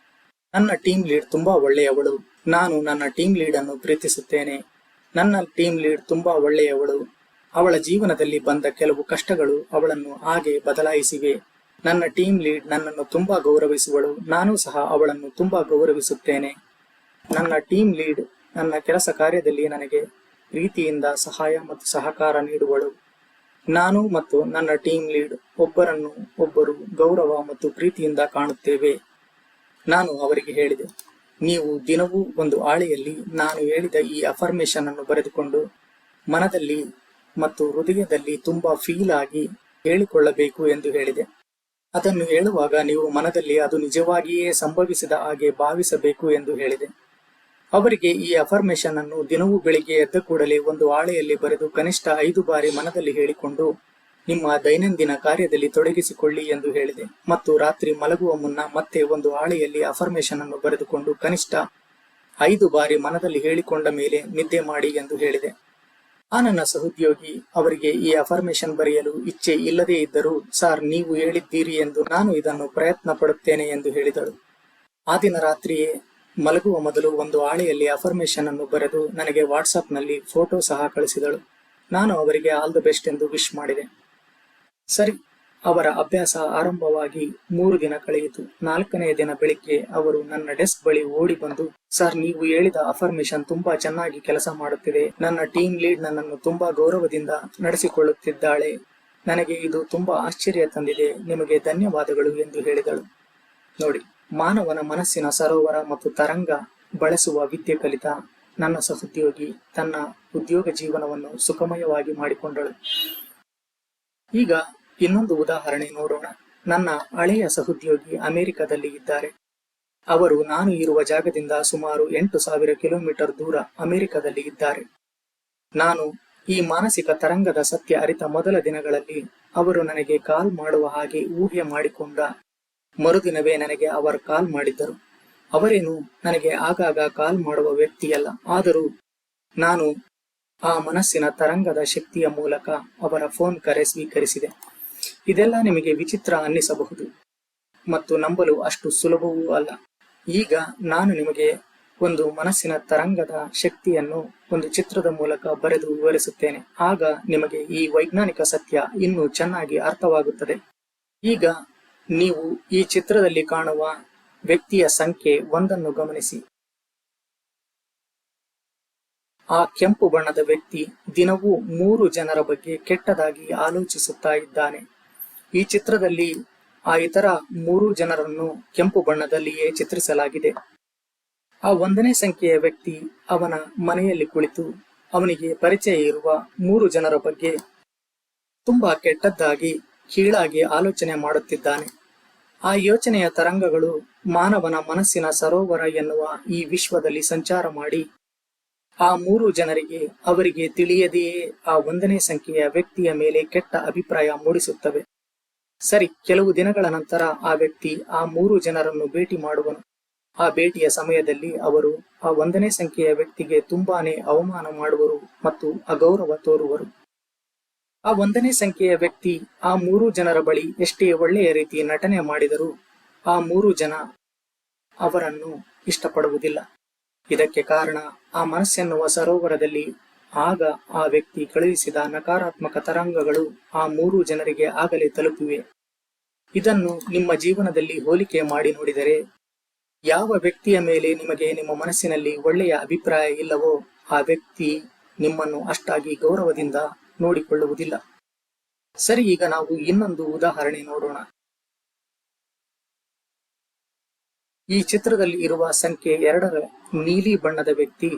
ನನ್ನ ಟೀಮ್ ಲೀಡ್ ತುಂಬಾ ಒಳ್ಳೆಯವಳು. ನಾನು ನನ್ನ ಟೀಮ್ ಲೀಡ್ ಅನ್ನು ಪ್ರೀತಿಸುತ್ತೇನೆ. ನನ್ನ ಟೀಮ್ ಲೀಡ್ ತುಂಬಾ ಒಳ್ಳೆಯವಳು. ಅವಳ ಜೀವನದಲ್ಲಿ ಬಂದ ಕೆಲವು ಕಷ್ಟಗಳು ಅವಳನ್ನು ಹಾಗೆ ಬದಲಾಯಿಸಿವೆ. ನನ್ನ ಟೀಮ್ ಲೀಡ್ ನನ್ನನ್ನು ತುಂಬಾ ಗೌರವಿಸುವಳು. ನಾನು ಸಹ ಅವಳನ್ನು ತುಂಬಾ ಗೌರವಿಸುತ್ತೇನೆ. ನನ್ನ ಟೀಮ್ ಲೀಡ್ ನನ್ನ ಕೆಲಸ ಕಾರ್ಯದಲ್ಲಿ ನನಗೆ ಪ್ರೀತಿಯಿಂದ ಸಹಾಯ ಮತ್ತು ಸಹಕಾರ ನೀಡುವಳು. ನಾನು ಮತ್ತು ನನ್ನ ಟೀಮ್ ಲೀಡ್ ಒಬ್ಬರನ್ನು ಒಬ್ಬರು ಗೌರವ ಮತ್ತು ಪ್ರೀತಿಯಿಂದ ಕಾಣುತ್ತೇವೆ. ನಾನು ಅವರಿಗೆ ಹೇಳಿದೆ, ನೀವು ದಿನವೂ ಒಂದು ಹಾಳೆಯಲ್ಲಿ ನಾನು ಹೇಳಿದ ಈ ಅಫರ್ಮೇಷನ್ ಅನ್ನು ಬರೆದುಕೊಂಡು ಮನದಲ್ಲಿ ಮತ್ತು ಹೃದಯದಲ್ಲಿ ತುಂಬಾ ಫೀಲ್ ಆಗಿ ಹೇಳಿಕೊಳ್ಳಬೇಕು ಎಂದು ಹೇಳಿದೆ. ಅದನ್ನು ಹೇಳುವಾಗ ನೀವು ಮನದಲ್ಲಿ ಅದು ನಿಜವಾಗಿಯೇ ಸಂಭವಿಸಿದ ಹಾಗೆ ಭಾವಿಸಬೇಕು ಎಂದು ಹೇಳಿದೆ. ಅವರಿಗೆ ಈ ಅಫರ್ಮೇಷನ್ ಅನ್ನು ದಿನವೂ ಬೆಳಿಗ್ಗೆ ಎದ್ದ ಕೂಡಲೇ ಒಂದು ಹಾಳೆಯಲ್ಲಿ ಬರೆದು ಕನಿಷ್ಠ 5 ಬಾರಿ ಮನದಲ್ಲಿ ಹೇಳಿಕೊಂಡು ನಿಮ್ಮ ದೈನಂದಿನ ಕಾರ್ಯದಲ್ಲಿ ತೊಡಗಿಸಿಕೊಳ್ಳಿ ಎಂದು ಹೇಳಿದೆ. ಮತ್ತು ರಾತ್ರಿ ಮಲಗುವ ಮುನ್ನ ಮತ್ತೆ ಒಂದು ಹಾಳೆಯಲ್ಲಿ ಅಫರ್ಮೇಷನ್ ಅನ್ನು ಬರೆದುಕೊಂಡು ಕನಿಷ್ಠ 5 ಬಾರಿ ಮನದಲ್ಲಿ ಹೇಳಿಕೊಂಡ ಮೇಲೆ ನಿದ್ದೆ ಮಾಡಿ ಎಂದು ಹೇಳಿದೆ. ಆ ನನ್ನ ಸಹೋದ್ಯೋಗಿ ಅವರಿಗೆ ಈ ಅಫರ್ಮೇಷನ್ ಬರೆಯಲು ಇಚ್ಛೆ ಇಲ್ಲದೇ ಇದ್ದರೂ, ಸಾರ್, ನೀವು ಹೇಳಿದ್ದೀರಿ ಎಂದು ನಾನು ಇದನ್ನು ಪ್ರಯತ್ನ ಪಡುತ್ತೇನೆ ಎಂದು ಹೇಳಿದಳು. ಆ ದಿನ ರಾತ್ರಿಯೇ ಮಲಗುವ ಮೊದಲು ಒಂದು ಹಾಳೆಯಲ್ಲಿ ಅಫರ್ಮೇಶನ್ ಅನ್ನು ಬರೆದು ನನಗೆ ವಾಟ್ಸಾಪ್ನಲ್ಲಿ ಫೋಟೋ ಸಹ ಕಳಿಸಿದಳು. ನಾನು ಅವರಿಗೆ ಆಲ್ ದ ಬೆಸ್ಟ್ ಎಂದು ವಿಶ್ ಮಾಡಿದೆ. ಸರಿ, ಅವರ ಅಭ್ಯಾಸ ಆರಂಭವಾಗಿ 3 ದಿನ ಕಳೆಯಿತು. 4ನೇ ದಿನ ಬೆಳಿಗ್ಗೆ ಅವರು ನನ್ನ ಡೆಸ್ಕ್ ಬಳಿ ಓಡಿ ಬಂದು, ಸರ್, ನೀವು ಹೇಳಿದ ಅಫರ್ಮೇಶನ್ ತುಂಬಾ ಚೆನ್ನಾಗಿ ಕೆಲಸ ಮಾಡುತ್ತಿದೆ. ನನ್ನ ಟೀಮ್ ಲೀಡ್ ನನ್ನನ್ನು ತುಂಬಾ ಗೌರವದಿಂದ ನಡೆಸಿಕೊಳ್ಳುತ್ತಿದ್ದಾಳೆ. ನನಗೆ ಇದು ತುಂಬಾ ಆಶ್ಚರ್ಯ ತಂದಿದೆ. ನಿಮಗೆ ಧನ್ಯವಾದಗಳು ಎಂದು ಹೇಳಿದಳು. ನೋಡಿ, ಮಾನವನ ಮನಸ್ಸಿನ ಸರೋವರ ಮತ್ತು ತರಂಗ ಬಳಸುವ ವಿದ್ಯೆ ಕಲಿತ ನನ್ನ ಸಹೋದ್ಯೋಗಿ ತನ್ನ ಉದ್ಯೋಗ ಜೀವನವನ್ನು ಸುಖಮಯವಾಗಿ ಮಾಡಿಕೊಂಡಳು. ಈಗ ಇನ್ನೊಂದು ಉದಾಹರಣೆ ನೋಡೋಣ. ನನ್ನ ಹಳೆಯ ಸಹೋದ್ಯೋಗಿ ಅಮೆರಿಕದಲ್ಲಿ ಇದ್ದಾರೆ. ಅವರು ನಾನು ಇರುವ ಜಾಗದಿಂದ ಸುಮಾರು 8,000 ಕಿಲೋಮೀಟರ್ ದೂರ ಅಮೆರಿಕದಲ್ಲಿ ಇದ್ದಾರೆ. ನಾನು ಈ ಮಾನಸಿಕ ತರಂಗದ ಸತ್ಯ ಅರಿತ ಮೊದಲ ದಿನಗಳಲ್ಲಿ ಅವರು ನನಗೆ ಕಾಲ್ ಮಾಡುವ ಹಾಗೆ ಊಹೆ ಮಾಡಿಕೊಂಡ ಮರುದಿನವೇ ನನಗೆ ಅವರು ಕಾಲ್ ಮಾಡಿದ್ದರು. ಅವರೇನು ನನಗೆ ಆಗಾಗ ಕಾಲ್ ಮಾಡುವ ವ್ಯಕ್ತಿಯಲ್ಲ, ಆದರೂ ನಾನು ಆ ಮನಸ್ಸಿನ ತರಂಗದ ಶಕ್ತಿಯ ಮೂಲಕ ಅವರ ಫೋನ್ ಕರೆ ಸ್ವೀಕರಿಸಿದೆ. ಇದೆಲ್ಲ ನಿಮಗೆ ವಿಚಿತ್ರ ಅನ್ನಿಸಬಹುದು ಮತ್ತು ನಂಬಲು ಅಷ್ಟು ಸುಲಭವೂ ಅಲ್ಲ. ಈಗ ನಾನು ನಿಮಗೆ ಒಂದು ಮನಸ್ಸಿನ ತರಂಗದ ಶಕ್ತಿಯನ್ನು ಒಂದು ಚಿತ್ರದ ಮೂಲಕ ಬರೆದು ವಿವರಿಸುತ್ತೇನೆ. ಆಗ ನಿಮಗೆ ಈ ವೈಜ್ಞಾನಿಕ ಸತ್ಯ ಇನ್ನೂ ಚೆನ್ನಾಗಿ ಅರ್ಥವಾಗುತ್ತದೆ. ಈಗ ನೀವು ಈ ಚಿತ್ರದಲ್ಲಿ ಕಾಣುವ ವ್ಯಕ್ತಿಯ ಸಂಖ್ಯೆ 1 ಗಮನಿಸಿ. ಆ ಕೆಂಪು ಬಣ್ಣದ ವ್ಯಕ್ತಿ ದಿನವೂ 3 ಜನರ ಬಗ್ಗೆ ಕೆಟ್ಟದಾಗಿ ಆಲೋಚಿಸುತ್ತಾ ಇದ್ದಾನೆ. ಈ ಚಿತ್ರದಲ್ಲಿ ಆ ಇತರ 3 ಜನರನ್ನು ಕೆಂಪು ಬಣ್ಣದಲ್ಲಿಯೇ ಚಿತ್ರಿಸಲಾಗಿದೆ. ಆ 1ನೇ ಸಂಖ್ಯೆಯ ವ್ಯಕ್ತಿ ಅವನ ಮನೆಯಲ್ಲಿ ಕುಳಿತು ಅವನಿಗೆ ಪರಿಚಯ ಇರುವ 3 ಜನರ ಬಗ್ಗೆ ತುಂಬಾ ಕೆಟ್ಟದ್ದಾಗಿ ಕೀಳಾಗಿ ಆಲೋಚನೆ ಮಾಡುತ್ತಿದ್ದಾನೆ. ಆ ಯೋಚನೆಯ ತರಂಗಗಳು ಮಾನವನ ಮನಸ್ಸಿನ ಸರೋವರ ಎನ್ನುವ ಈ ವಿಶ್ವದಲ್ಲಿ ಸಂಚಾರ ಮಾಡಿ ಆ 3 ಜನರಿಗೆ ಅವರಿಗೆ ತಿಳಿಯದೆಯೇ ಆ 1ನೇ ಸಂಖ್ಯೆಯ ವ್ಯಕ್ತಿಯ ಮೇಲೆ ಕೆಟ್ಟ ಅಭಿಪ್ರಾಯ ಮೂಡಿಸುತ್ತವೆ. ಸರಿ, ಕೆಲವು ದಿನಗಳ ನಂತರ ಆ ವ್ಯಕ್ತಿ ಆ 3 ಜನರನ್ನು ಭೇಟಿ ಮಾಡುವನು. ಆ ಭೇಟಿಯ ಸಮಯದಲ್ಲಿ ಅವರು ಆ 1ನೇ ಸಂಖ್ಯೆಯ ವ್ಯಕ್ತಿಗೆ ತುಂಬಾನೇ ಅವಮಾನ ಮಾಡುವರು ಮತ್ತು ಅಗೌರವ ತೋರುವರು. ಆ 1ನೇ ಸಂಖ್ಯೆಯ ವ್ಯಕ್ತಿ ಆ 3 ಜನರ ಬಳಿ ಎಷ್ಟೇ ಒಳ್ಳೆಯ ರೀತಿ ನಟನೆ ಮಾಡಿದರೂ ಆ 3 ಜನ ಅವರನ್ನು ಇಷ್ಟಪಡುವುದಿಲ್ಲ. ಇದಕ್ಕೆ ಕಾರಣ ಆ ಮನಸ್ಸೆನ್ನುವ ಸರೋವರದಲ್ಲಿ ಆಗ ಆ ವ್ಯಕ್ತಿ ಕಳುಹಿಸಿದ ನಕಾರಾತ್ಮಕ ತರಂಗಗಳು ಆ 3 ಜನರಿಗೆ ಆಗಲೇ ತಲುಪಿವೆ. ಇದನ್ನು ನಿಮ್ಮ ಜೀವನದಲ್ಲಿ ಹೋಲಿಕೆ ಮಾಡಿ ನೋಡಿದರೆ, ಯಾವ ವ್ಯಕ್ತಿಯ ಮೇಲೆ ನಿಮಗೆ ನಿಮ್ಮ ಮನಸ್ಸಿನಲ್ಲಿ ಒಳ್ಳೆಯ ಅಭಿಪ್ರಾಯ ಇಲ್ಲವೋ ಆ ವ್ಯಕ್ತಿ ನಿಮ್ಮನ್ನು ಅಷ್ಟಾಗಿ ಗೌರವದಿಂದ ನೋಡಿಕೊಳ್ಳುವುದಿಲ್ಲ. ಸರಿ, ಈಗ ನಾವು ಇನ್ನೊಂದು ಉದಾಹರಣೆ ನೋಡೋಣ. ಈ ಚಿತ್ರದಲ್ಲಿ ಇರುವ ಸಂಖ್ಯೆ 2ರ ನೀಲಿ ಬಣ್ಣದ ವ್ಯಕ್ತಿ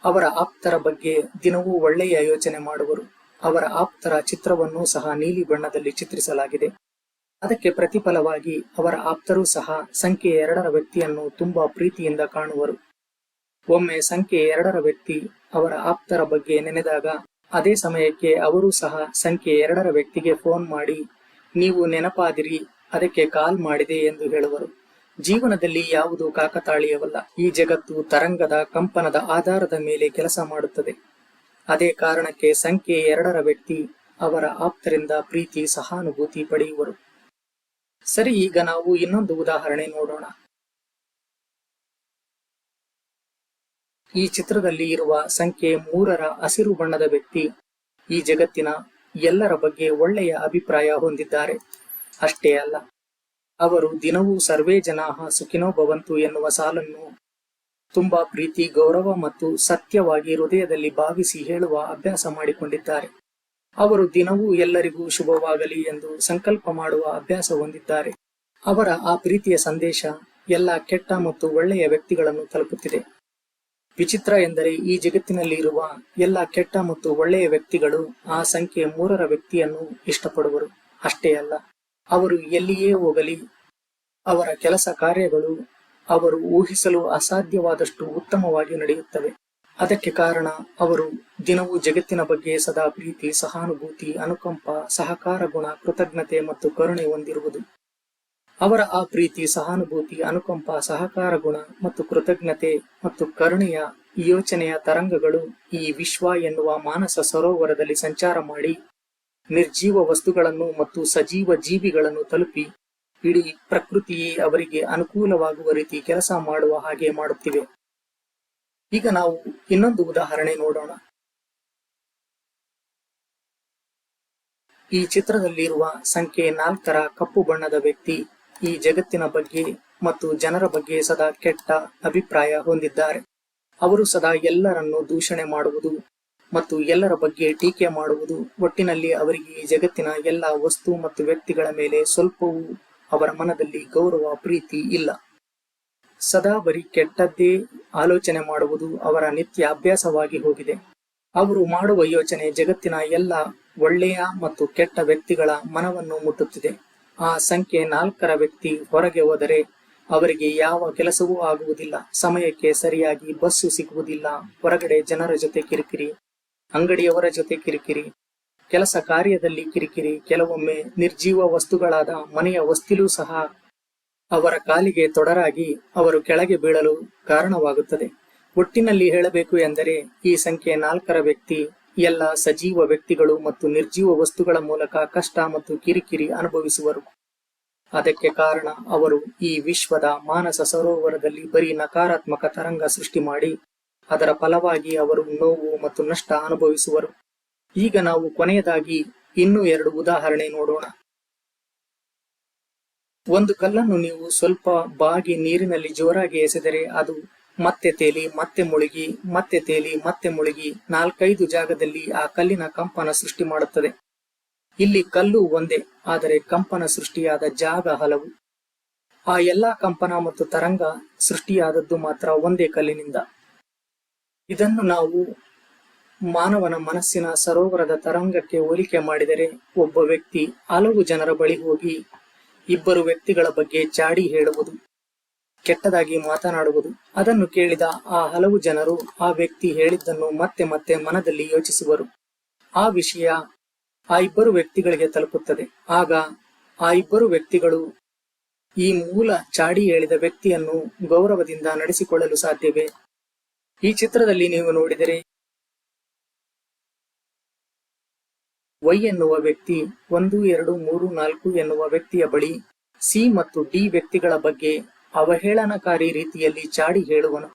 ಅವರ ಆಪ್ತರ ಬಗ್ಗೆ ದಿನವೂ ಒಳ್ಳೆಯ ಯೋಚನೆ ಮಾಡುವರು. ಅವರ ಆಪ್ತರ ಚಿತ್ರವನ್ನೂ ಸಹ ನೀಲಿ ಬಣ್ಣದಲ್ಲಿ ಚಿತ್ರಿಸಲಾಗಿದೆ. ಅದಕ್ಕೆ ಪ್ರತಿಫಲವಾಗಿ ಅವರ ಆಪ್ತರೂ ಸಹ ಸಂಖ್ಯೆ 2ರ ವ್ಯಕ್ತಿಯನ್ನು ತುಂಬಾ ಪ್ರೀತಿಯಿಂದ ಕಾಣುವರು. ಒಮ್ಮೆ ಸಂಖ್ಯೆ 2ರ ವ್ಯಕ್ತಿ ಅವರ ಆಪ್ತರ ಬಗ್ಗೆ ನೆನೆದಾಗ ಅದೇ ಸಮಯಕ್ಕೆ ಅವರೂ ಸಹ ಸಂಖ್ಯೆ 2ರ ವ್ಯಕ್ತಿಗೆ ಫೋನ್ ಮಾಡಿ, ನೀವು ನೆನಪಾದಿರಿ, ಅದಕ್ಕೆ ಕಾಲ್ ಮಾಡಿದೆ ಎಂದು ಹೇಳುವರು. ಜೀವನದಲ್ಲಿ ಯಾವುದು ಕಾಕತಾಳೀಯವಲ್ಲ. ಈ ಜಗತ್ತು ತರಂಗದ ಕಂಪನದ ಆಧಾರದ ಮೇಲೆ ಕೆಲಸ ಮಾಡುತ್ತದೆ. ಅದೇ ಕಾರಣಕ್ಕೆ ಸಂಖ್ಯೆ 2ರ ವ್ಯಕ್ತಿ ಅವರ ಆಪ್ತರಿಂದ ಪ್ರೀತಿ ಸಹಾನುಭೂತಿ ಪಡೆಯುವರು. ಸರಿ, ಈಗ ನಾವು ಇನ್ನೊಂದು ಉದಾಹರಣೆ ನೋಡೋಣ. ಈ ಚಿತ್ರದಲ್ಲಿ ಇರುವ ಸಂಖ್ಯೆ 3ರ ಹಸಿರು ಬಣ್ಣದ ವ್ಯಕ್ತಿ ಈ ಜಗತ್ತಿನ ಎಲ್ಲರ ಬಗ್ಗೆ ಒಳ್ಳೆಯ ಅಭಿಪ್ರಾಯ ಹೊಂದಿದ್ದಾರೆ. ಅಷ್ಟೇ ಅಲ್ಲ, ಅವರು ದಿನವೂ ಸರ್ವೇ ಜನಾಃ ಸುಖಿನೋ ಭವಂತು ಎನ್ನುವ ಸಾಲನ್ನು ತುಂಬಾ ಪ್ರೀತಿ, ಗೌರವ ಮತ್ತು ಸತ್ಯವಾಗಿ ಹೃದಯದಲ್ಲಿ ಭಾವಿಸಿ ಹೇಳುವ ಅಭ್ಯಾಸ ಮಾಡಿಕೊಂಡಿದ್ದಾರೆ. ಅವರು ದಿನವೂ ಎಲ್ಲರಿಗೂ ಶುಭವಾಗಲಿ ಎಂದು ಸಂಕಲ್ಪ ಮಾಡುವ ಅಭ್ಯಾಸ ಹೊಂದಿದ್ದಾರೆ. ಅವರ ಆ ಪ್ರೀತಿಯ ಸಂದೇಶ ಎಲ್ಲ ಕೆಟ್ಟ ಮತ್ತು ಒಳ್ಳೆಯ ವ್ಯಕ್ತಿಗಳನ್ನು ತಲುಪುತ್ತಿದೆ. ವಿಚಿತ್ರ ಎಂದರೆ ಈ ಜಗತ್ತಿನಲ್ಲಿ ಇರುವ ಎಲ್ಲ ಕೆಟ್ಟ ಮತ್ತು ಒಳ್ಳೆಯ ವ್ಯಕ್ತಿಗಳು ಆ ಸಂಖ್ಯೆ 3ರ ವ್ಯಕ್ತಿಯನ್ನು ಇಷ್ಟಪಡುವರು. ಅಷ್ಟೇ ಅಲ್ಲ, ಅವರು ಎಲ್ಲಿಯೇ ಹೋಗಲಿ ಅವರ ಕೆಲಸ ಕಾರ್ಯಗಳು ಅವರು ಊಹಿಸಲು ಅಸಾಧ್ಯವಾದಷ್ಟು ಉತ್ತಮವಾಗಿ ನಡೆಯುತ್ತವೆ. ಅದಕ್ಕೆ ಕಾರಣ ಅವರು ದಿನವೂ ಜಗತ್ತಿನ ಬಗ್ಗೆ ಸದಾ ಪ್ರೀತಿ, ಸಹಾನುಭೂತಿ, ಅನುಕಂಪ, ಸಹಕಾರ ಗುಣ, ಕೃತಜ್ಞತೆ ಮತ್ತು ಕರುಣೆ ಹೊಂದಿರುವುದು. ಅವರ ಆ ಪ್ರೀತಿ, ಸಹಾನುಭೂತಿ, ಅನುಕಂಪ, ಸಹಕಾರ ಗುಣ ಮತ್ತು ಕೃತಜ್ಞತೆ ಮತ್ತು ಕರುಣೆಯ ಯೋಚನೆಯ ತರಂಗಗಳು ಈ ವಿಶ್ವ ಎನ್ನುವ ಮಾನಸ ಸರೋವರದಲ್ಲಿ ಸಂಚಾರ ಮಾಡಿ ನಿರ್ಜೀವ ವಸ್ತುಗಳನ್ನು ಮತ್ತು ಸಜೀವ ಜೀವಿಗಳನ್ನು ತಲುಪಿ ಇಡೀ ಪ್ರಕೃತಿಯೇ ಅವರಿಗೆ ಅನುಕೂಲವಾಗುವ ರೀತಿ ಕೆಲಸ ಮಾಡುವ ಹಾಗೆ ಮಾಡುತ್ತಿವೆ. ಈಗ ನಾವು ಇನ್ನೊಂದು ಉದಾಹರಣೆ ನೋಡೋಣ. ಈ ಚಿತ್ರದಲ್ಲಿರುವ ಸಂಖ್ಯೆ 4ರ ಕಪ್ಪು ಬಣ್ಣದ ವ್ಯಕ್ತಿ ಈ ಜಗತ್ತಿನ ಬಗ್ಗೆ ಮತ್ತು ಜನರ ಬಗ್ಗೆ ಸದಾ ಕೆಟ್ಟ ಅಭಿಪ್ರಾಯ ಹೊಂದಿದ್ದಾರೆ. ಅವರು ಸದಾ ಎಲ್ಲರನ್ನು ದೂಷಣೆ ಮಾಡುವುದು ಮತ್ತು ಎಲ್ಲರ ಬಗ್ಗೆ ಟೀಕೆ ಮಾಡುವುದು. ಒಟ್ಟಿನಲ್ಲಿ ಅವರಿಗೆ ಈ ಜಗತ್ತಿನ ಎಲ್ಲ ವಸ್ತು ಮತ್ತು ವ್ಯಕ್ತಿಗಳ ಮೇಲೆ ಸ್ವಲ್ಪವೂ ಅವರ ಮನದಲ್ಲಿ ಗೌರವ ಪ್ರೀತಿ ಇಲ್ಲ. ಸದಾ ಬರೀ ಕೆಟ್ಟದ್ದೇ ಆಲೋಚನೆ ಮಾಡುವುದು ಅವರ ನಿತ್ಯ ಅಭ್ಯಾಸವಾಗಿ ಹೋಗಿದೆ. ಅವರು ಮಾಡುವ ಯೋಚನೆ ಜಗತ್ತಿನ ಎಲ್ಲ ಒಳ್ಳೆಯ ಮತ್ತು ಕೆಟ್ಟ ವ್ಯಕ್ತಿಗಳ ಮನವನ್ನು ಮುಟ್ಟುತ್ತಿದೆ. ಆ ಸಂಖ್ಯೆ 4ರ ವ್ಯಕ್ತಿ ಹೊರಗೆ ಹೋದರೆ ಅವರಿಗೆ ಯಾವ ಕೆಲಸವೂ ಆಗುವುದಿಲ್ಲ. ಸಮಯಕ್ಕೆ ಸರಿಯಾಗಿ ಬಸ್ಸು ಸಿಗುವುದಿಲ್ಲ. ಹೊರಗಡೆ ಜನರ ಜೊತೆ ಕಿರಿಕಿರಿ, ಅಂಗಡಿಯವರ ಜೊತೆ ಕಿರಿಕಿರಿ, ಕೆಲಸ ಕಾರ್ಯದಲ್ಲಿ ಕಿರಿಕಿರಿ. ಕೆಲವೊಮ್ಮೆ ನಿರ್ಜೀವ ವಸ್ತುಗಳಾದ ಮನೆಯ ವಸ್ತಿಲೂ ಸಹ ಅವರ ಕಾಲಿಗೆ ತೊಡರಾಗಿ ಅವರು ಕೆಳಗೆ ಬೀಳಲು ಕಾರಣವಾಗುತ್ತದೆ. ಒಟ್ಟಿನಲ್ಲಿ ಹೇಳಬೇಕು ಎಂದರೆ ಈ ಸಂಖ್ಯೆ 4ರ ವ್ಯಕ್ತಿ ಎಲ್ಲ ಸಜೀವ ವ್ಯಕ್ತಿಗಳು ಮತ್ತು ನಿರ್ಜೀವ ವಸ್ತುಗಳ ಮೂಲಕ ಕಷ್ಟ ಮತ್ತು ಕಿರಿಕಿರಿ ಅನುಭವಿಸುವರು. ಅದಕ್ಕೆ ಕಾರಣ ಅವರು ಈ ವಿಶ್ವದ ಮಾನಸ ಸರೋವರದಲ್ಲಿ ಬರೀ ನಕಾರಾತ್ಮಕ ತರಂಗ ಸೃಷ್ಟಿ ಮಾಡಿ ಅದರ ಫಲವಾಗಿ ಅವರು ನೋವು ಮತ್ತು ನಷ್ಟ ಅನುಭವಿಸುವರು. ಈಗ ನಾವು ಕೊನೆಯದಾಗಿ ಇನ್ನೂ 2 ಉದಾಹರಣೆ ನೋಡೋಣ. ಒಂದು ಕಲ್ಲನ್ನು ನೀವು ಸ್ವಲ್ಪ ಬಾಗಿ ನೀರಿನಲ್ಲಿ ಜೋರಾಗಿ ಎಸೆದರೆ ಅದು ಮತ್ತೆ ತೇಲಿ, ಮತ್ತೆ ಮುಳುಗಿ, ಮತ್ತೆ ತೇಲಿ, ಮತ್ತೆ ಮುಳುಗಿ 4-5 ಜಾಗದಲ್ಲಿ ಆ ಕಲ್ಲಿನ ಕಂಪನ ಸೃಷ್ಟಿ ಮಾಡುತ್ತದೆ. ಇಲ್ಲಿ ಕಲ್ಲು ಒಂದೇ, ಆದರೆ ಕಂಪನ ಸೃಷ್ಟಿಯಾದ ಜಾಗ ಹಲವು. ಆ ಎಲ್ಲಾ ಕಂಪನ ಮತ್ತು ತರಂಗ ಸೃಷ್ಟಿಯಾದದ್ದು ಮಾತ್ರ ಒಂದೇ ಕಲ್ಲಿನಿಂದ. ಇದನ್ನು ನಾವು ಮಾನವನ ಮನಸ್ಸಿನ ಸರೋವರದ ತರಂಗಕ್ಕೆ ಹೋಲಿಕೆ ಮಾಡಿದರೆ, ಒಬ್ಬ ವ್ಯಕ್ತಿ ಹಲವು ಜನರ ಬಳಿ ಹೋಗಿ ಇಬ್ಬರು ವ್ಯಕ್ತಿಗಳ ಬಗ್ಗೆ ಚಾಡಿ ಹೇಳುವುದು, ಕೆಟ್ಟದಾಗಿ ಮಾತನಾಡುವುದು. ಅದನ್ನು ಕೇಳಿದ ಆ ಹಲವು ಜನರು ಆ ವ್ಯಕ್ತಿ ಹೇಳಿದ್ದನ್ನು ಮತ್ತೆ ಮತ್ತೆ ಮನದಲ್ಲಿ ಯೋಚಿಸುವರು. ಆ ವಿಷಯ ಆ ಇಬ್ಬರು ವ್ಯಕ್ತಿಗಳಿಗೆ ತಲುಪುತ್ತದೆ. ಆಗ ಆ ಇಬ್ಬರು ವ್ಯಕ್ತಿಗಳು ಈ ಮೂಲ ಚಾಡಿ ಹೇಳಿದ ವ್ಯಕ್ತಿಯನ್ನು ಗೌರವದಿಂದ ನಡೆಸಿಕೊಳ್ಳಲು ಸಾಧ್ಯವೇ? ಈ ಚಿತ್ರದಲ್ಲಿ ನೀವು ನೋಡಿದರೆ ವೈ ಎನ್ನುವ ವ್ಯಕ್ತಿ 1, 2, 3, 4 ಎನ್ನುವ ವ್ಯಕ್ತಿಯ ಬಳಿ ಸಿ ಮತ್ತು ಡಿ ವ್ಯಕ್ತಿಗಳ ಬಗ್ಗೆ ಅವಹೇಳನಕಾರಿ ರೀತಿಯಲ್ಲಿ ಚಾಡಿ ಹೇಳುವನು.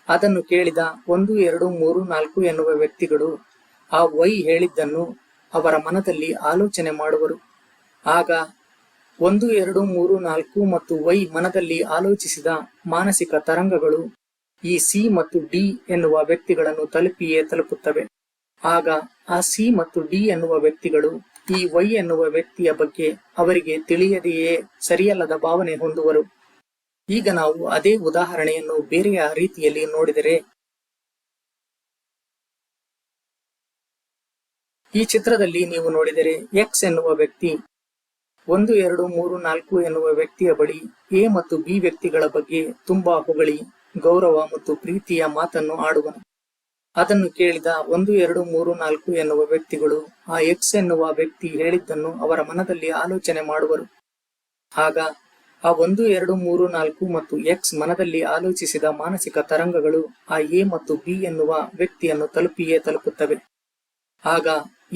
ಅದನ್ನು ಕೇಳಿದ 1, 2, 3, 4 ಎನ್ನುವ ವ್ಯಕ್ತಿಗಳು ಆ ವೈ ಹೇಳಿದ್ದನ್ನು ಅವರ ಮನದಲ್ಲಿ ಆಲೋಚನೆ ಮಾಡುವರು. ಆಗ 1, 2, 3, 4 ಮತ್ತು ವೈ ಮನದಲ್ಲಿ ಆಲೋಚಿಸಿದ ಮಾನಸಿಕ ತರಂಗಗಳು ಈ ಸಿ ಮತ್ತು ಡಿ ಎನ್ನುವ ವ್ಯಕ್ತಿಗಳನ್ನು ತಲುಪಿಯೇ ತಲುಪುತ್ತವೆ. ಆಗ ಆ ಸಿ ಮತ್ತು ಡಿ ಎನ್ನುವ ವ್ಯಕ್ತಿಗಳು ಈ ವೈ ಎನ್ನುವ ವ್ಯಕ್ತಿಯ ಬಗ್ಗೆ ಅವರಿಗೆ ತಿಳಿಯದೆಯೇ ಸರಿಯಲ್ಲದ ಭಾವನೆ ಹೊಂದುವರು. ಈಗ ನಾವು ಅದೇ ಉದಾಹರಣೆಯನ್ನು ಬೇರೆಯ ರೀತಿಯಲ್ಲಿ ನೋಡಿದರೆ, ಈ ಚಿತ್ರದಲ್ಲಿ ನೀವು ನೋಡಿದರೆ ಎಕ್ಸ್ ಎನ್ನುವ ವ್ಯಕ್ತಿ 1, 2, 3, 4 ಎನ್ನುವ ವ್ಯಕ್ತಿಯ ಬಳಿ ಎ ಮತ್ತು ಬಿ ವ್ಯಕ್ತಿಗಳ ಬಗ್ಗೆ ತುಂಬಾ ಹೊಗಳಿ ಗೌರವ ಮತ್ತು ಪ್ರೀತಿಯ ಮಾತನ್ನು ಆಡುವನು. ಅದನ್ನು ಕೇಳಿದ 1, 2, 3, 4 ಎನ್ನುವ ವ್ಯಕ್ತಿಗಳು ಆ ಎಕ್ಸ್ ಎನ್ನುವ ವ್ಯಕ್ತಿ ಹೇಳಿದ್ದನ್ನು ಅವರ ಮನದಲ್ಲಿ ಆಲೋಚನೆ ಮಾಡುವರು. ಆಗ ಆ 1, 2, 3, 4 ಮತ್ತು ಎಕ್ಸ್ ಮನದಲ್ಲಿ ಆಲೋಚಿಸಿದ ಮಾನಸಿಕ ತರಂಗಗಳು ಆ ಎ ಮತ್ತು ಬಿ ಎನ್ನುವ ವ್ಯಕ್ತಿಯನ್ನು ತಲುಪಿಯೇ ತಲುಪುತ್ತವೆ. ಆಗ